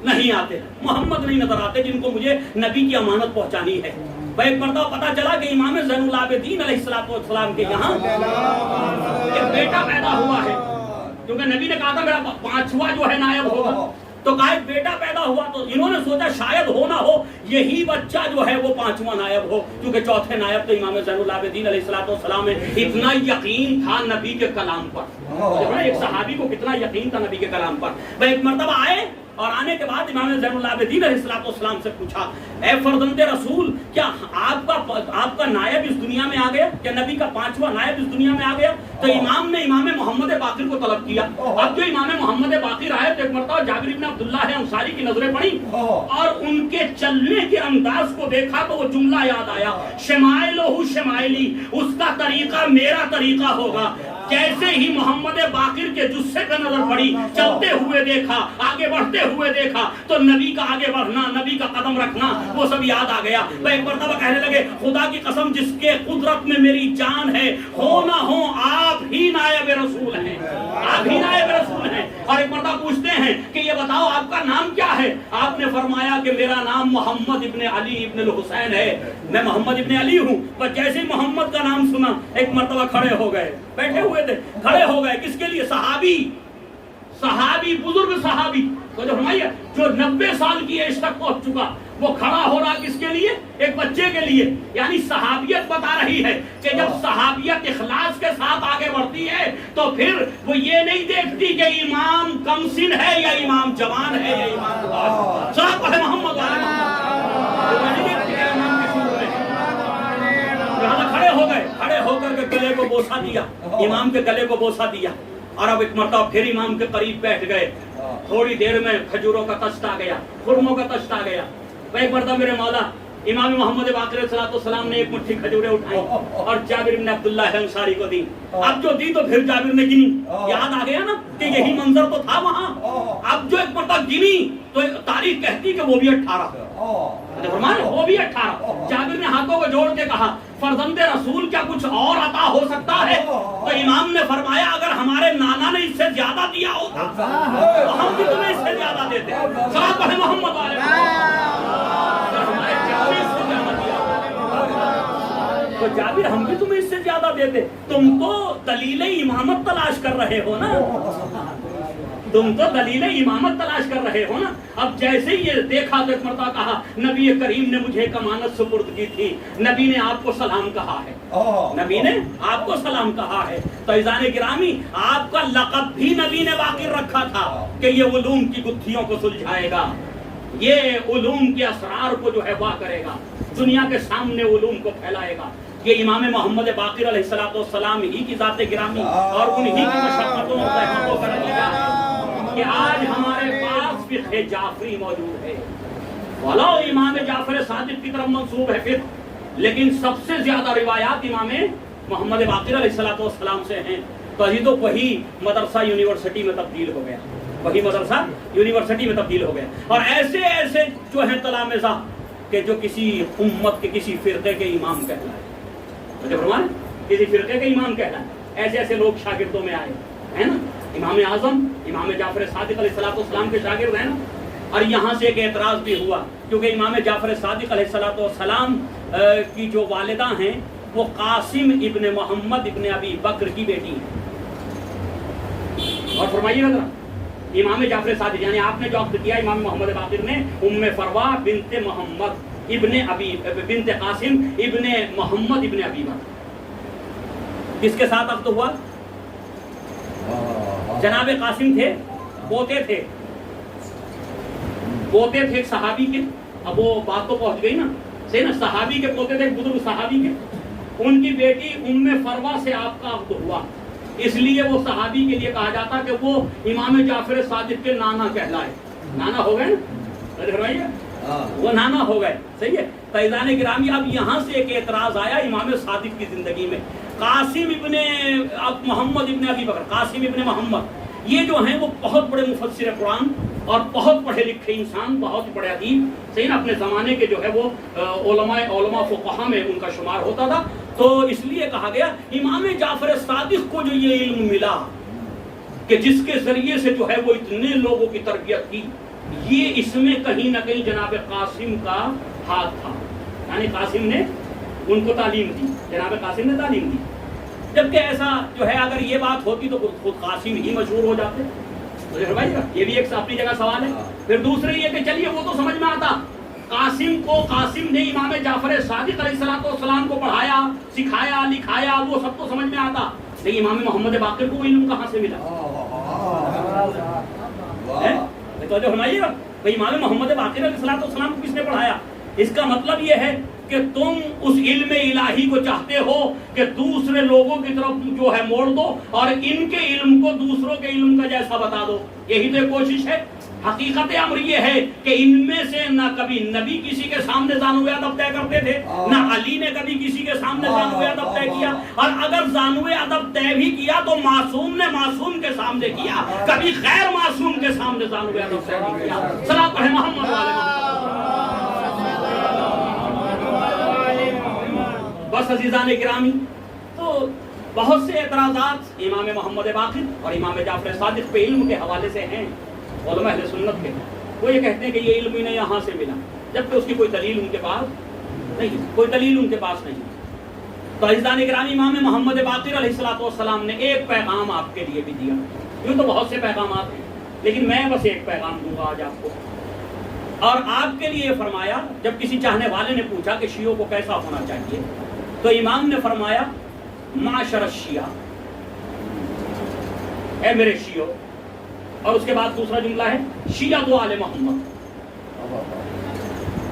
نہیں آتے، محمد نہیں نظر آتے جن کو مجھے نبی کی امانت پہنچانی ہے۔ ایک مرتبہ پتا چلا کہ امام زین العابدین علیہ السلام کے یہاں ایک بیٹا پیدا ہوا ہے، کیونکہ نبی نے کہا تھا میرا 5واں جو ہے نائب ہوگا، تو کہا ایک بیٹا پیدا ہوا، تو انہوں نے سوچا شاید ہو نہ ہو یہی بچہ جو ہے وہ 5واں نائب ہو، کیونکہ چوتھے نائب تو امام زین العابدین علیہ السلام ہے۔ اتنا یقین تھا نبی کے کلام پر، ایک صحابی کو کتنا یقین تھا نبی کے کلام پر۔ وہ ایک مرتبہ آئے اور آنے کے بعد امام زین العابدین علیہ السلام سے پوچھا، اے فرزند رسول، کیا آپ کا نائب اس دنیا میں آ گیا؟ کیا نبی کا 5واں نائب اس دنیا میں آ گیا؟ تو امام نے امام محمد باقر کو طلب کیا۔ اب جو امام محمد باقر آئے تو ایک مرتبہ جابر بن عبداللہ انصاری کی نظریں پڑی اور ان کے چلنے کے انداز کو دیکھا تو وہ جملہ یاد آیا، شمائلہ شمائلی، اس کا طریقہ میرا طریقہ ہوگا۔ جیسے ہی محمد باقر کے جثے پہ نظر پڑی، چلتے ہوئے دیکھا، آگے بڑھتے ہوئے دیکھا، تو نبی کا آگے بڑھنا، نبی کا قدم رکھنا وہ سب یاد آ گیا۔ وہ ایک مرتبہ کہنے لگے، خدا کی قسم جس کے قدرت میں میری جان ہے، ہو نہ ہو آپ ہی نائب رسول ہیں، آپ ہی نائب رسول ہیں۔ اور ایک مرتبہ پوچھتے ہیں کہ یہ بتاؤ آپ کا نام کیا ہے؟ آپ نے فرمایا کہ میرا نام محمد ابن علی ابن الحسین ہے، میں محمد ابن علی ہوں۔ پر جیسے ہی محمد کا نام سنا ایک مرتبہ کھڑے ہو گئے، بیٹھے ہوئے تھے، کھڑے ہو گئے۔ کس کے لیے؟ صحابی، بزرگ صحابی، تو جو ہماری جو 90 سال کی ایج تک پہنچ چکا، وہ کھڑا ہو رہا کس کے لیے؟ ایک بچے کے لیے۔ یعنی صحابیت بتا رہی ہے کہ جب صحابیت اخلاص کے ساتھ آگے بڑھتی ہے تو پھر وہ یہ نہیں دیکھتی کہ امام کم سن ہے یا امام جوان ہے یا امام صاحب ہے محمد کھڑے ہو گئے، کھڑے ہو کر کے گلے کو بوسا دیا، امام کے گلے کو بوسا دیا، اور اب ایک مرتبہ پھر امام کے قریب بیٹھ گئے۔ تھوڑی دیر میں کھجوروں کا تشت آ گیا، خرموں کا تشت آ گیا۔ ایک مرتبہ میرے مولا امام محمد باقر علیہ السلام نے ایک مٹھی کھجوریں اٹھائی اور جابر بن عبداللہ انصاری کو دی۔ اب جو دی تو پھر جابر نے گنی، یاد آ گیا نا کہ یہی منظر تو تھا وہاں۔ اب جو ایک مرتبہ گنی تو تاریخ کہتی کہ وہ بھی 18، وہ بھی 18۔ جابر نے ہاتھوں کو جوڑ کے کہا، فرزند رسول کیا کچھ اور عطا ہو سکتا ہے؟ تو امام نے فرمایا اگر ہمارے نانا نے اس سے زیادہ دیا ہوتا تو ہم بھی تمہیں اس سے زیادہ دیتے۔ صلاۃ پڑھیں محمد والے۔ تو جابر ہم بھی تمہیں اس سے زیادہ دیتے. تم تو دلیل امامت تلاش کر رہے ہو نا, تم تو دلیل امامت تلاش کر رہے ہو نا. اب جیسے ہی یہ دیکھا تو ایک مرتبہ کہا نبی کریم نے مجھے ایک امانت سپرد کی تھی, نبی نے آپ کو سلام کہا ہے, نبی نے آپ کو سلام کہا ہے. تو عزیزان گرامی آپ کا لقب بھی نبی نے باقی رکھا تھا کہ یہ علوم کی گتھیوں کو سلجھائے گا, یہ علوم کے اسرار کو جو ہے واہ کرے گا, دنیا کے سامنے علوم کو پھیلائے گا. یہ امام محمد باقر علیہ السلام ہی کی ذات گرامی اور انہی کی مشقتوں اور زحمتوں کا نتیجہ ہے کہ آج ہمارے پاس فقہ جعفری موجود ہے. ولو امام جعفر صادق کی طرف منسوب ہے فقہ, لیکن سب سے زیادہ روایات امام محمد باقر علیہ السلام سے ہیں. تو ابھی تو وہی مدرسہ یونیورسٹی میں تبدیل ہو گیا, وہی مدرسہ یونیورسٹی میں تبدیل ہو گیا. اور ایسے ایسے جو ہیں تلامذہ کہ جو کسی امت کے کسی فرقے کے امام کہلائے, کسی فرقے کے امام کہلائے, ایسے ایسے لوگ شاگردوں میں آئے ہیں نا. امام اعظم امام جعفر صادق علیہ السلام کے شاگرد ہیں نا. اور یہاں سے ایک اعتراض بھی ہوا کیونکہ امام جعفر صادق علیہ السلام کی جو والدہ ہیں وہ قاسم ابن محمد ابن ابی بکر کی بیٹی ہیں. اور فرمائیے ذرا, امام جعفر صادق یعنی آپ نے جو عقد کیا امام محمد باقر نے ام فروا بنت محمد بنت قاسم ابن محمد ابن ابی بکر, کس کے ساتھ عقد ہوا؟ جناب قاسم تھے, پوتے تھے ایک صحابی کے. اب وہ بات تو پہنچ گئی نا, صحیح نا, صحابی کے پوتے تھے, بزرگ صحابی کے, ان کی بیٹی ام فروا سے آپ کا عقد ہوا. اس لیے وہ صحابی کے لیے کہا جاتا کہ وہ امام جعفر صادق کے نانا کہلائے. نانا ہو گئے نا, وہ نانا ہو گئے, صحیح ہے. فیضان گرامی اب یہاں سے ایک اعتراض آیا امام صادق کی زندگی میں. قاسم ابن محمد ابن ابی بکر, قاسم ابن محمد, یہ جو ہیں وہ بہت بڑے مفسر قرآن اور بہت پڑھے لکھے انسان, بہت بڑے ادیب, صحیح نا, اپنے زمانے کے جو ہے وہ علماء فقہا میں ان کا شمار ہوتا تھا. تو اس لیے کہا گیا امام جعفر صادق کو جو یہ علم ملا کہ جس کے ذریعے سے جو ہے وہ اتنے لوگوں کی تربیت کی, یہ اس میں کہیں نہ کہیں جناب قاسم کا ہاتھ تھا. یعنی قاسم نے ان کو تعلیم دی, جناب قاسم نے تعلیم دی. جبکہ ایسا جو ہے اگر یہ بات ہوتی تو خود قاسم ہی مشہور ہو جاتے. یہ بھی ایک اپنی جگہ سوال ہے. پھر دوسرے یہ کہ چلیے وہ تو سمجھ میں آتا, قاسم نے امام جعفر صادق علیہ السلام کو پڑھایا, سکھایا, لکھایا, وہ سب تو سمجھ میں آتا, لیکن امام محمد باقر کو وہ علم کہاں سے ملا؟ تو جو ہماری امام محمد باقر علیہ السلام کو کس نے پڑھایا؟ اس کا مطلب یہ ہے کہ تم اس علم الہی کو چاہتے ہو کہ دوسرے لوگوں کی طرف جو ہے موڑ دو اور ان کے علم کو دوسروں کے علم کا جیسا بتا دو. یہی تو کوشش ہے. حقیقت امر یہ ہے کہ ان میں سے نہ کبھی نبی کسی کے سامنے زانوے ادب طے کرتے تھے, نہ علی نے کبھی کسی کے سامنے زانوے ادب طے کیا, اور اگر زانوے ادب طے بھی کیا تو معصوم نے معصوم کے سامنے کیا, کبھی غیر معصوم کے سامنے زانوے ادب طے نہیں کیا. صلاۃ پڑھیں محمد بس عزیزان گرامی. تو بہت سے اعتراضات امام محمد باقر اور امام جعفر صادق پہ علم کے حوالے سے ہیں علماء اہل سنت کے. وہ یہ کہتے ہیں کہ یہ علم انہیں یہاں سے ملا, جبکہ اس کی کوئی دلیل ان کے پاس نہیں, کوئی دلیل ان کے پاس نہیں. تو عزیزان گرامی امام محمد باقر علیہ السلام نے ایک پیغام آپ کے لیے بھی دیا. یوں تو بہت سے پیغامات ہیں, لیکن میں بس ایک پیغام دوں گا آج آپ کو. اور آپ کے لیے فرمایا, جب کسی چاہنے والے نے پوچھا کہ شیعوں کو کیسا ہونا چاہیے, تو امام نے فرمایا معاشر الشیعہ, اے میرے شیعوں. اور اس کے بعد دوسرا جملہ ہے شیعہ تو آل محمد,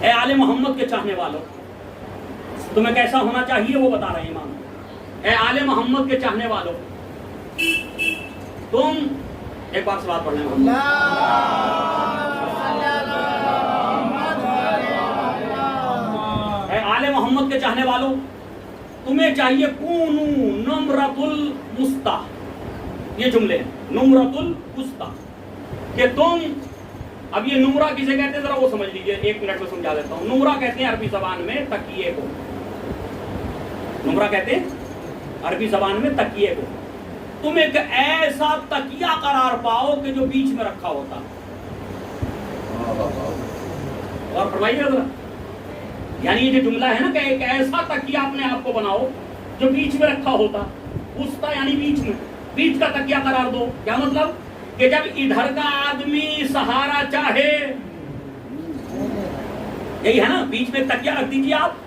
اے آل محمد کے چاہنے والوں, تمہیں کیسا ہونا چاہیے وہ بتا رہے ہیں امام. اے آل محمد کے چاہنے والوں, تم ایک بار سلوات پڑھ لیں. اے آل محمد کے چاہنے والوں, تمہیں چاہیے کونو نمرۃ الوسطی, یہ جملے ہیں نمرۃ الوسطی, کہ تم, اب یہ نمرہ کسے کہتے ہیں ذرا وہ سمجھ لیجئے, ایک منٹ میں سمجھا دیتا ہوں. نمرہ کہتے ہیں عربی زبان میں تکیے کو, نمرہ کہتے ہیں عربی زبان میں تکیے کو. تم ایک ایسا تکیہ قرار پاؤ کہ جو بیچ میں رکھا ہوتا. اور فرمائیے ذرا, یعنی یہ جو جملہ ہے نا کہ ایک ایسا تکیہ اپنے آپ کو بناؤ جو بیچ میں رکھا ہوتا، وسطی یعنی بیچ میں، بیچ کا تکیہ قرار دو. کیا مطلب؟ کہ جب ادھر کا آدمی سہارا چاہے، یہی ہے نا، بیچ میں تکیہ رکھ دیجیے آپ.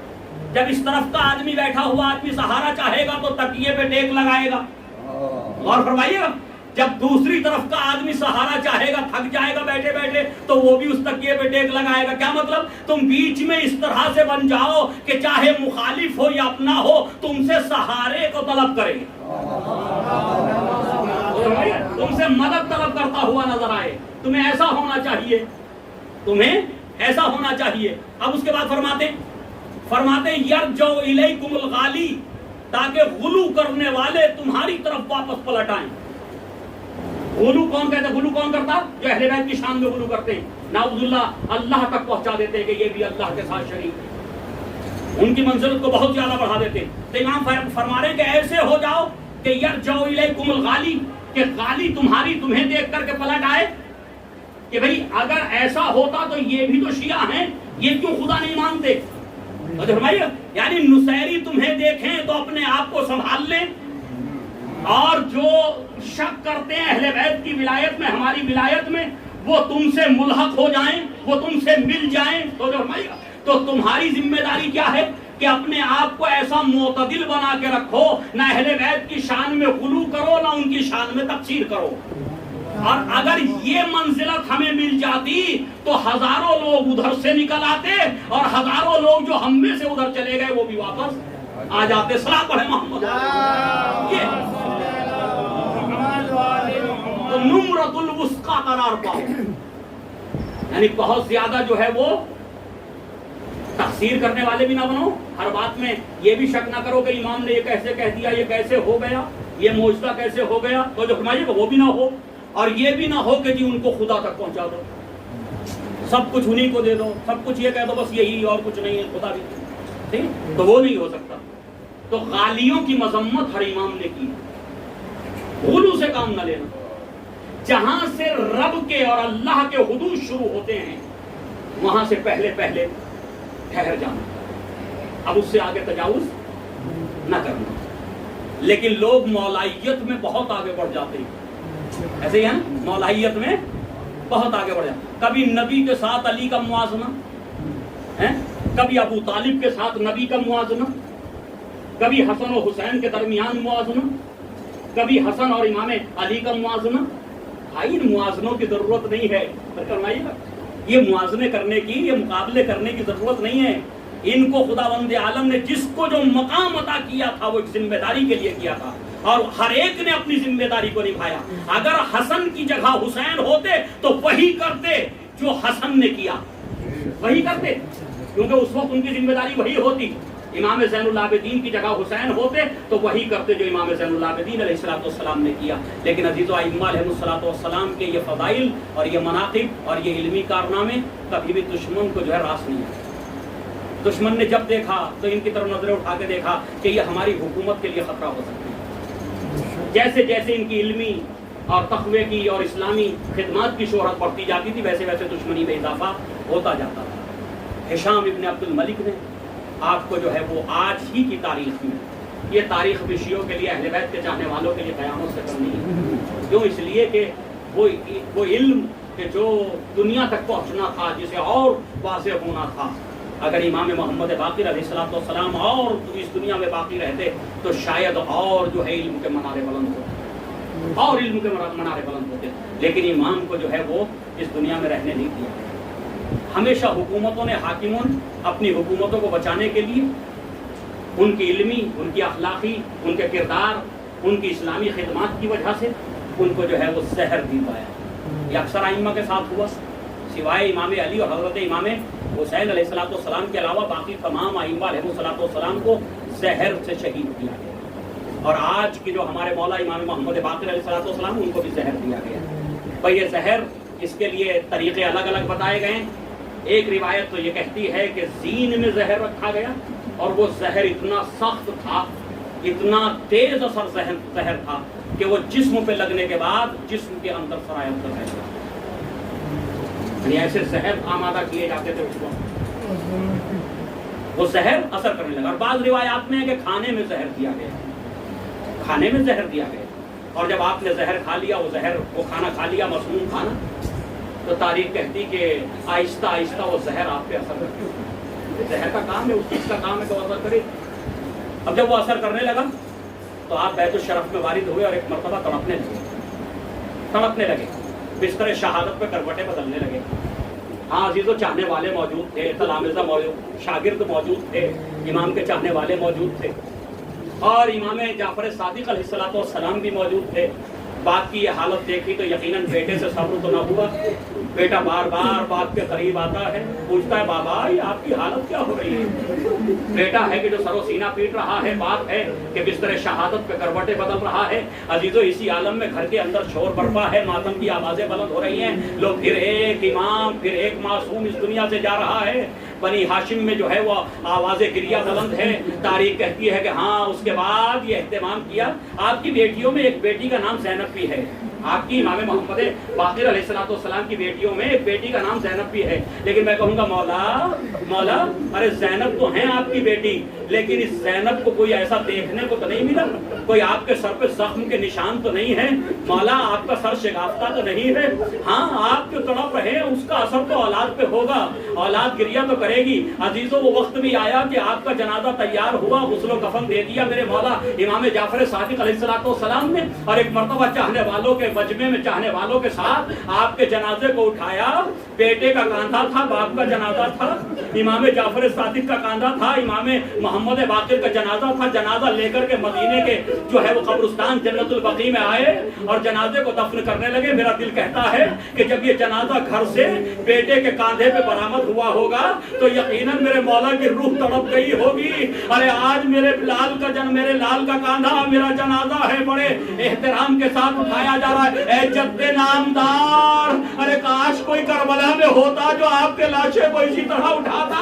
جب اس طرف کا آدمی بیٹھا ہوا آدمی سہارا چاہے گا تو تکیے پہ ٹیک لگائے گا. غور فرمائیے گا. جب دوسری طرف کا آدمی سہارا چاہے گا، تھک جائے گا بیٹھے بیٹھے، تو وہ بھی اس تکیے پہ ٹیک لگائے گا. کیا مطلب؟ تم بیچ میں اس طرح سے بن جاؤ کہ چاہے مخالف ہو یا اپنا ہو، تم سے سہارے کو طلب کرے، تم سے مدد طلب کرتا ہوا نظر آئے. تمہیں ایسا ہونا چاہیے، تمہیں ایسا ہونا چاہیے. اب اس کے بعد فرماتے یرجو الیکم الغالی، تاکہ غلو کرنے والے تمہاری طرف واپس پلٹ آئیں. غلو کون کہتا ہے؟ غلو کون کرتا؟ جو اہل بیت کی شان میں غلو کرتے ہیں، نعوذ باللہ اللہ تک پہنچا دیتے ہیں کہ یہ بھی اللہ کے ساتھ شریک ہے، ان کی منزلت کو بہت زیادہ بڑھا دیتے ہیں. تو امام فرما رہے ہیں کہ ایسے ہو جاؤ کہ یرجو الیکم الغالی، کہ غالی تمہیں دیکھ کر کے پلٹ آئے کہ بھئی اگر ایسا ہوتا تو یہ بھی تو شیعہ ہیں، یہ کیوں خدا نہیں مانتے. یعنی نصیری تمہیں دیکھیں تو اپنے آپ کو سنبھال لیں، اور جو شک کرتے ہیں اہل بیت کی ولایت میں، ہماری ولایت میں، وہ تم سے ملحق ہو جائیں، وہ تم سے مل جائیں. تو تمہاری ذمہ داری کیا ہے کہ اپنے آپ کو ایسا معتدل بنا کے رکھو، نہ اہل بیت کی شان میں غلو کرو نہ ان کی شان میں تقصیر کرو. اور اگر یہ منزلت ہمیں مل جاتی تو ہزاروں لوگ ادھر سے نکل آتے اور ہزاروں لوگ جو ہم میں سے ادھر چلے گئے وہ بھی واپس آ جاتے. صلاۃ پڑھے محمد. تو نمرۃ الوسطی قرار پاؤ، یعنی بہت زیادہ جو ہے وہ تقصیر کرنے والے بھی نہ بنو. ہر بات میں یہ بھی شک نہ کرو کہ امام نے یہ کیسے کہہ دیا، یہ کیسے ہو گیا، یہ معجزہ کیسے ہو گیا. تو جو فرمائیے وہ بھی نہ ہو. اور یہ بھی نہ ہو کہ جی ان کو خدا تک پہنچا دو، سب کچھ انہیں کو دے دو، سب کچھ یہ کہہ دو بس یہی اور کچھ نہیں ہے، خدا بھی ٹھیک. تو وہ نہیں ہو سکتا. تو غالیوں کی مذمت ہر امام نے کی. غلو سے کام نہ لینا. جہاں سے رب کے اور اللہ کے حدود شروع ہوتے ہیں وہاں سے پہلے ٹھہر جانا، اب اس سے آگے تجاوز نہ کرنا. لیکن لوگ مولائیت میں بہت آگے بڑھ جاتے ہیں. ایسے ہی ہے نا، مولائیت میں بہت آگے بڑھ جاتے. کبھی نبی کے ساتھ علی کا موازنہ ہے، کبھی ابو طالب کے ساتھ نبی کا موازنہ، کبھی حسن و حسین کے درمیان موازنہ، کبھی حسن اور امام علی کا موازنہ. بھائی ان موازنوں کی ضرورت نہیں ہے. فرمائیے گا یہ موازنے کرنے کی، یہ مقابلے کرنے کی ضرورت نہیں ہے. ان کو خداوند عالم نے جس کو جو مقام عطا کیا تھا وہ ایک ذمہ داری کے لیے کیا تھا، اور ہر ایک نے اپنی ذمہ داری کو نبھایا. اگر حسن کی جگہ حسین ہوتے تو وہی کرتے جو حسن نے کیا، وہی کرتے، کیونکہ اس وقت ان کی ذمہ داری وہی ہوتی. امام زین العابدین کی جگہ حسین ہوتے تو وہی کرتے جو امام زین العابدین علیہ الصلوۃ والسلام نے کیا. لیکن عزیز و ائمہ علیہ الصلوۃ والسلام کے یہ فضائل اور یہ مناقب اور یہ علمی کارنامے کبھی بھی دشمن کو جو ہے راس نہیں آئے. دشمن نے جب دیکھا تو ان کی طرف نظریں اٹھا کے دیکھا کہ یہ ہماری حکومت کے لیے خطرہ ہو سکتی ہے. جیسے جیسے ان کی علمی اور تقوی کی اور اسلامی خدمات کی شہرت بڑھتی جاتی تھی ویسے ویسے دشمنی میں اضافہ ہوتا جاتا تھا. ہشام ابن عبد الملک نے آپ کو جو ہے وہ آج ہی کی تاریخ میں، یہ تاریخ بھی شیعوں کے لیے، اہل بیت کے چاہنے والوں کے لیے قیامت سے کم نہیں ہے. کیوں؟ اس لیے کہ وہ علم کہ جو دنیا تک پہنچنا تھا، جسے اور واضح ہونا تھا، اگر امام محمد باقر علیہ الصلوۃ والسلام اور اس دنیا میں باقی رہتے تو شاید اور جو ہے علم کے منارے بلند ہوتے، اور علم کے منارے بلند ہوتے. لیکن امام کو جو ہے وہ اس دنیا میں رہنے نہیں دیا. ہمیشہ حکومتوں نے، حاکموں نے اپنی حکومتوں کو بچانے کے لیے ان کی علمی، ان کی اخلاقی، ان کے کردار، ان کی اسلامی خدمات کی وجہ سے ان کو جو ہے وہ زہر دی پایا. یہ اکثر ائمہ کے ساتھ ہوا، سوائے امام علی اور حضرت امام حسین علیہ الصلوۃ والسلام کے علاوہ باقی تمام ائمہ علیہ الصلوۃ والسلام کو زہر سے شہید کیا گیا. اور آج کی جو ہمارے مولا امام محمد باقر علیہ الصلوۃ والسلام ان کو بھی زہر دیا گیا. بھائی یہ زہر، اس کے لیے طریقے الگ الگ بتائے گئے. ایک روایت تو یہ کہتی ہے کہ زین میں زہر رکھا گیا اور وہ زہر اتنا سخت تھا، اتنا تیز اثر زہر تھا کہ وہ جسم پہ لگنے کے بعد جسم کے اندر سرایت کر رہے تھے. یعنی ایسے زہر آمادہ کیے جاتے تھے اس وقت. وہ زہر اثر کرنے لگا. اور بعض روایات میں ہے کہ کھانے میں زہر دیا گیا, کھانے میں زہر دیا گیا, اور جب آپ نے زہر کھا لیا, وہ کھانا کھا لیا, مسموم کھانا, تو تاریخ کہتی کہ آہستہ آہستہ وہ زہر آپ پہ اثر کرتی. زہر کا کام ہے, اس چیز کا کام ہے کہ وہ اثر کرے. اب جب وہ اثر کرنے لگا تو آپ بیت الشرف میں وارد ہوئے اور ایک مرتبہ تڑپنے لگے, بستر شہادت پہ کروٹیں بدلنے لگے. ہاں عزیزو, چاہنے والے موجود تھے, تلامذہ موجود, شاگرد موجود تھے, امام کے چاہنے والے موجود تھے, اور امام جعفر صادق علیہ السلام بھی موجود تھے. باپ کی یہ حالت دیکھی تو یقیناً بیٹے سے صبر تو نہ ہوا. بیٹا بار بار باپ کے قریب آتا ہے, پوچھتا ہے بابا یہ آپ کی حالت کیا ہو رہی ہے. بیٹا ہے کہ جو سر و سینہ پیٹ رہا ہے, باپ ہے کہ بستر شہادت پہ کروٹیں بدل رہا ہے. عزیزو, اسی عالم میں گھر کے اندر شور برپا ہے, ماتم کی آوازیں بلند ہو رہی ہیں. لوگ پھر ایک امام, پھر ایک معصوم اس دنیا سے جا رہا ہے. بنی ہاشم میں جو ہے وہ آواز گریہ بلند ہے. تاریخ کہتی ہے کہ ہاں اس کے بعد یہ اہتمام کیا. آپ کی بیٹیوں میں ایک بیٹی کا نام زینب بھی ہے. آپ کی امام محمد باقر علیہ السلام کی بیٹیوں میں ایک بیٹی کا نام زینب بھی ہے. لیکن میں کہوں گا مولا ارے زینب تو ہیں آپ کی بیٹی, لیکن اس زینب کو کوئی ایسا دیکھنے کو تو نہیں ملا, کوئی آپ کے سر پہ زخم کے نشان تو نہیں ہے. مولا آپ کا سر شگافتہ تو نہیں ہے. ہاں آپ جو تڑپ رہے ہیں اس کا اثر تو اولاد پہ ہوگا, اولاد گریہ تو کرے گی. عزیزوں, وہ وقت بھی آیا کہ آپ کا جنازہ تیار ہوا, غسل و کفن دے دیا میرے مولا امام جعفر صادق علیہ السلام نے, اور ایک مرتبہ چاہنے والوں کے مجمع میں چاہنے والوں کے ساتھ آپ کے جنازے کو اٹھایا. بیٹے کا کاندھا تھا, باپ کا جنازہ تھا, امام جعفر صادق کا کاندھا تھا, امام محمد باقر کا جنازہ تھا. جنازہ لے کر کے مدینے کے جو ہے وہ قبرستان جنت البقیع میں آئے اور جنازے کو دفن کرنے لگے. میرا دل کہتا ہے کہ جب یہ جنازہ گھر سے بیٹے کے کاندھے پہ برآمد ہوا ہوگا تو یقیناً میرے مولا کی روح تڑپ گئی ہوگی. ارے آج میرے لال کا کاندھا, میرا جنازہ ہے, بڑے احترام کے ساتھ اٹھایا جا رہا ہے. اے جد نامدار, ارے کاش کوئی کربلا میں ہوتا جو آپ کے لاشے کو اسی طرح اٹھاتا,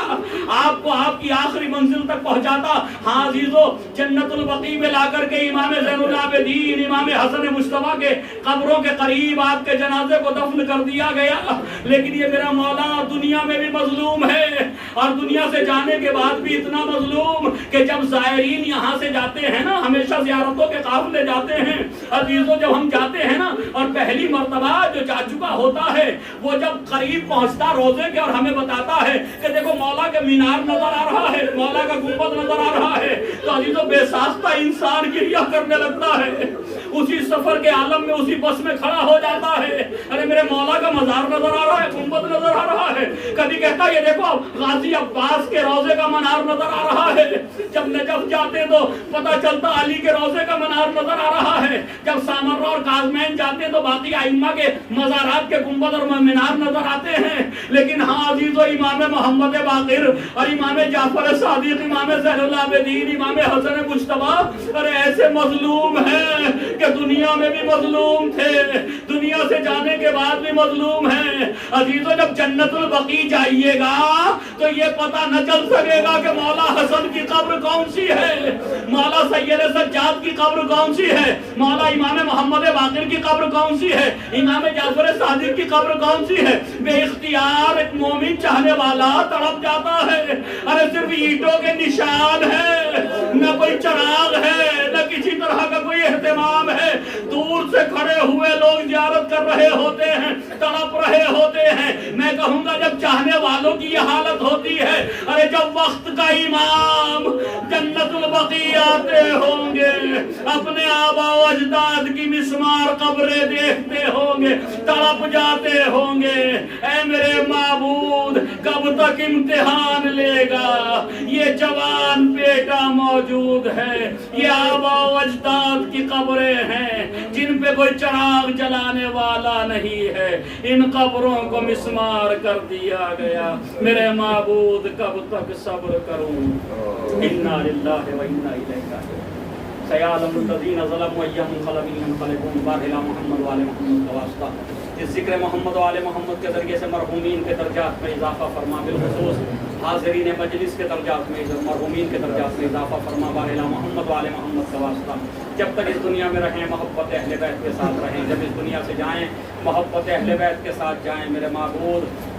آپ کو آپ کی آخری منزل تک پہنچاتا. ہاں عزیزو, جنت البقیع میں لا کر کے امام زین العابدین امام حسن مصطفیٰ کے قبروں کے قریب آپ کے جنازے کو دفن کر دیا گیا. لیکن یہ میرا مولا دنیا میں بھی مظلوم ہے, اور دنیا سے جانے کے بعد بھی اتنا مظلوم کہ جب زائرین یہاں سے جاتے ہیں نا, ہمیشہ زیارتوں کے قافلے جاتے ہیں. عزیزو, جب ہم جاتے ہیں نا اور پہلی مرتبہ جو جا چکا ہوتا ہے وہ جب قریب پہنچتا روزے کے اور ہمیں بتاتا ہے کہ دیکھو مولا کا مینار نظر آ رہا ہے, مولا کا گنبد نظر آ رہا ہے, تو عزیزو بے ساختہ انسان گریہ کرنے لگتا ہے. اسی سفر کے عالم میں اسی بس میں کھڑا ہو جاتا ہے. ارے میرے مولا کا مزار نظر آ رہا ہے, گنبد نظر آ رہا ہے. کبھی کہتا ہے یہ دیکھو غازی عباس کے روزے کا منار نظر آ رہا ہے. جب نجف جاتے تو پتہ چلتا علی کے روزے کا منار نظر آ رہا ہے. جب سامرا اور کاظمین جاتے تو باقی ائمہ کے مزارات کے گنبد اور مینار نظر آتے ہیں. لیکن ہاں عزیزو, امام محمد باقر اور امام جعفر صادق, امام زین العابدین, امام حسن مجتبیٰ, ارے ایسے مظلوم ہیں کہ دنیا میں بھی مظلوم تھے, دنیا سے جانے کے بعد بھی مظلوم ہیں. عزیزو, جب جنت البقیع جائیے گا تو یہ پتہ نہ چل سکے گا کہ مولا حسن کی قبر کون سی ہے, مولا سید سجاد کی قبر کون سی ہے, مولا امام محمد باقر کی قبر کون سی ہے, امام جعفر صادق کی قبر کون سی ہے. بے اختیار ایک مومن چاہنے والا تڑپ جاتا ہے. ارے صرف اینٹوں کے نشان ہے, نہ کوئی چراغ ہے, نہ کسی طرح کا کوئی اہتمام ہے. دور سے کھڑے ہوئے لوگ زیارت کر رہے ہوتے ہیں, تڑپ رہے ہوتے ہیں. میں کہوں گا جب چاہنے والوں کی یہ حالت ہوتی ہے, ارے جب وقت کا امام جنت البقیع آتے ہوں گے, اپنے آبا و اجداد کی مسمار قبریں دیکھتے ہوں گے, تڑپ جاتے ہوں گے. اے میرے معبود, کب تک امتحان لے گا؟ یہ جوان بیٹا موجود ہے, یہ آبا و اجداد کی قبریں ہیں جن پہ کوئی چراغ جلانے والا نہیں ہے. ان قبروں کو مسمار کر دیا گیا. میرے معبود, کب تک صبر کروں؟ انا للہ و انا الیہ راجعون. سیعلم الذین ظلموا ایہم منقلب ینقلبون. بارہلا محمد وآل محمد کا واسطہ. اس ذکر محمد و آل محمد کے ذریعے سے مرحومین کے درجات میں اضافہ فرما, بالخصوص حاضرین مجلس کے درجات میں, مرحومین کے درجات میں اضافہ فرما. بارہلا محمد و آل محمد کا واسطہ. جب تک اس دنیا میں رہیں محبت اہل بیت کے ساتھ رہیں, جب اس دنیا سے جائیں محبت اہل بیت کے ساتھ جائیں. میرے معبود,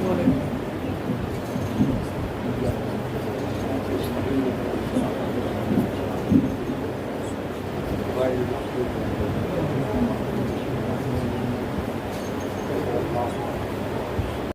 Morning.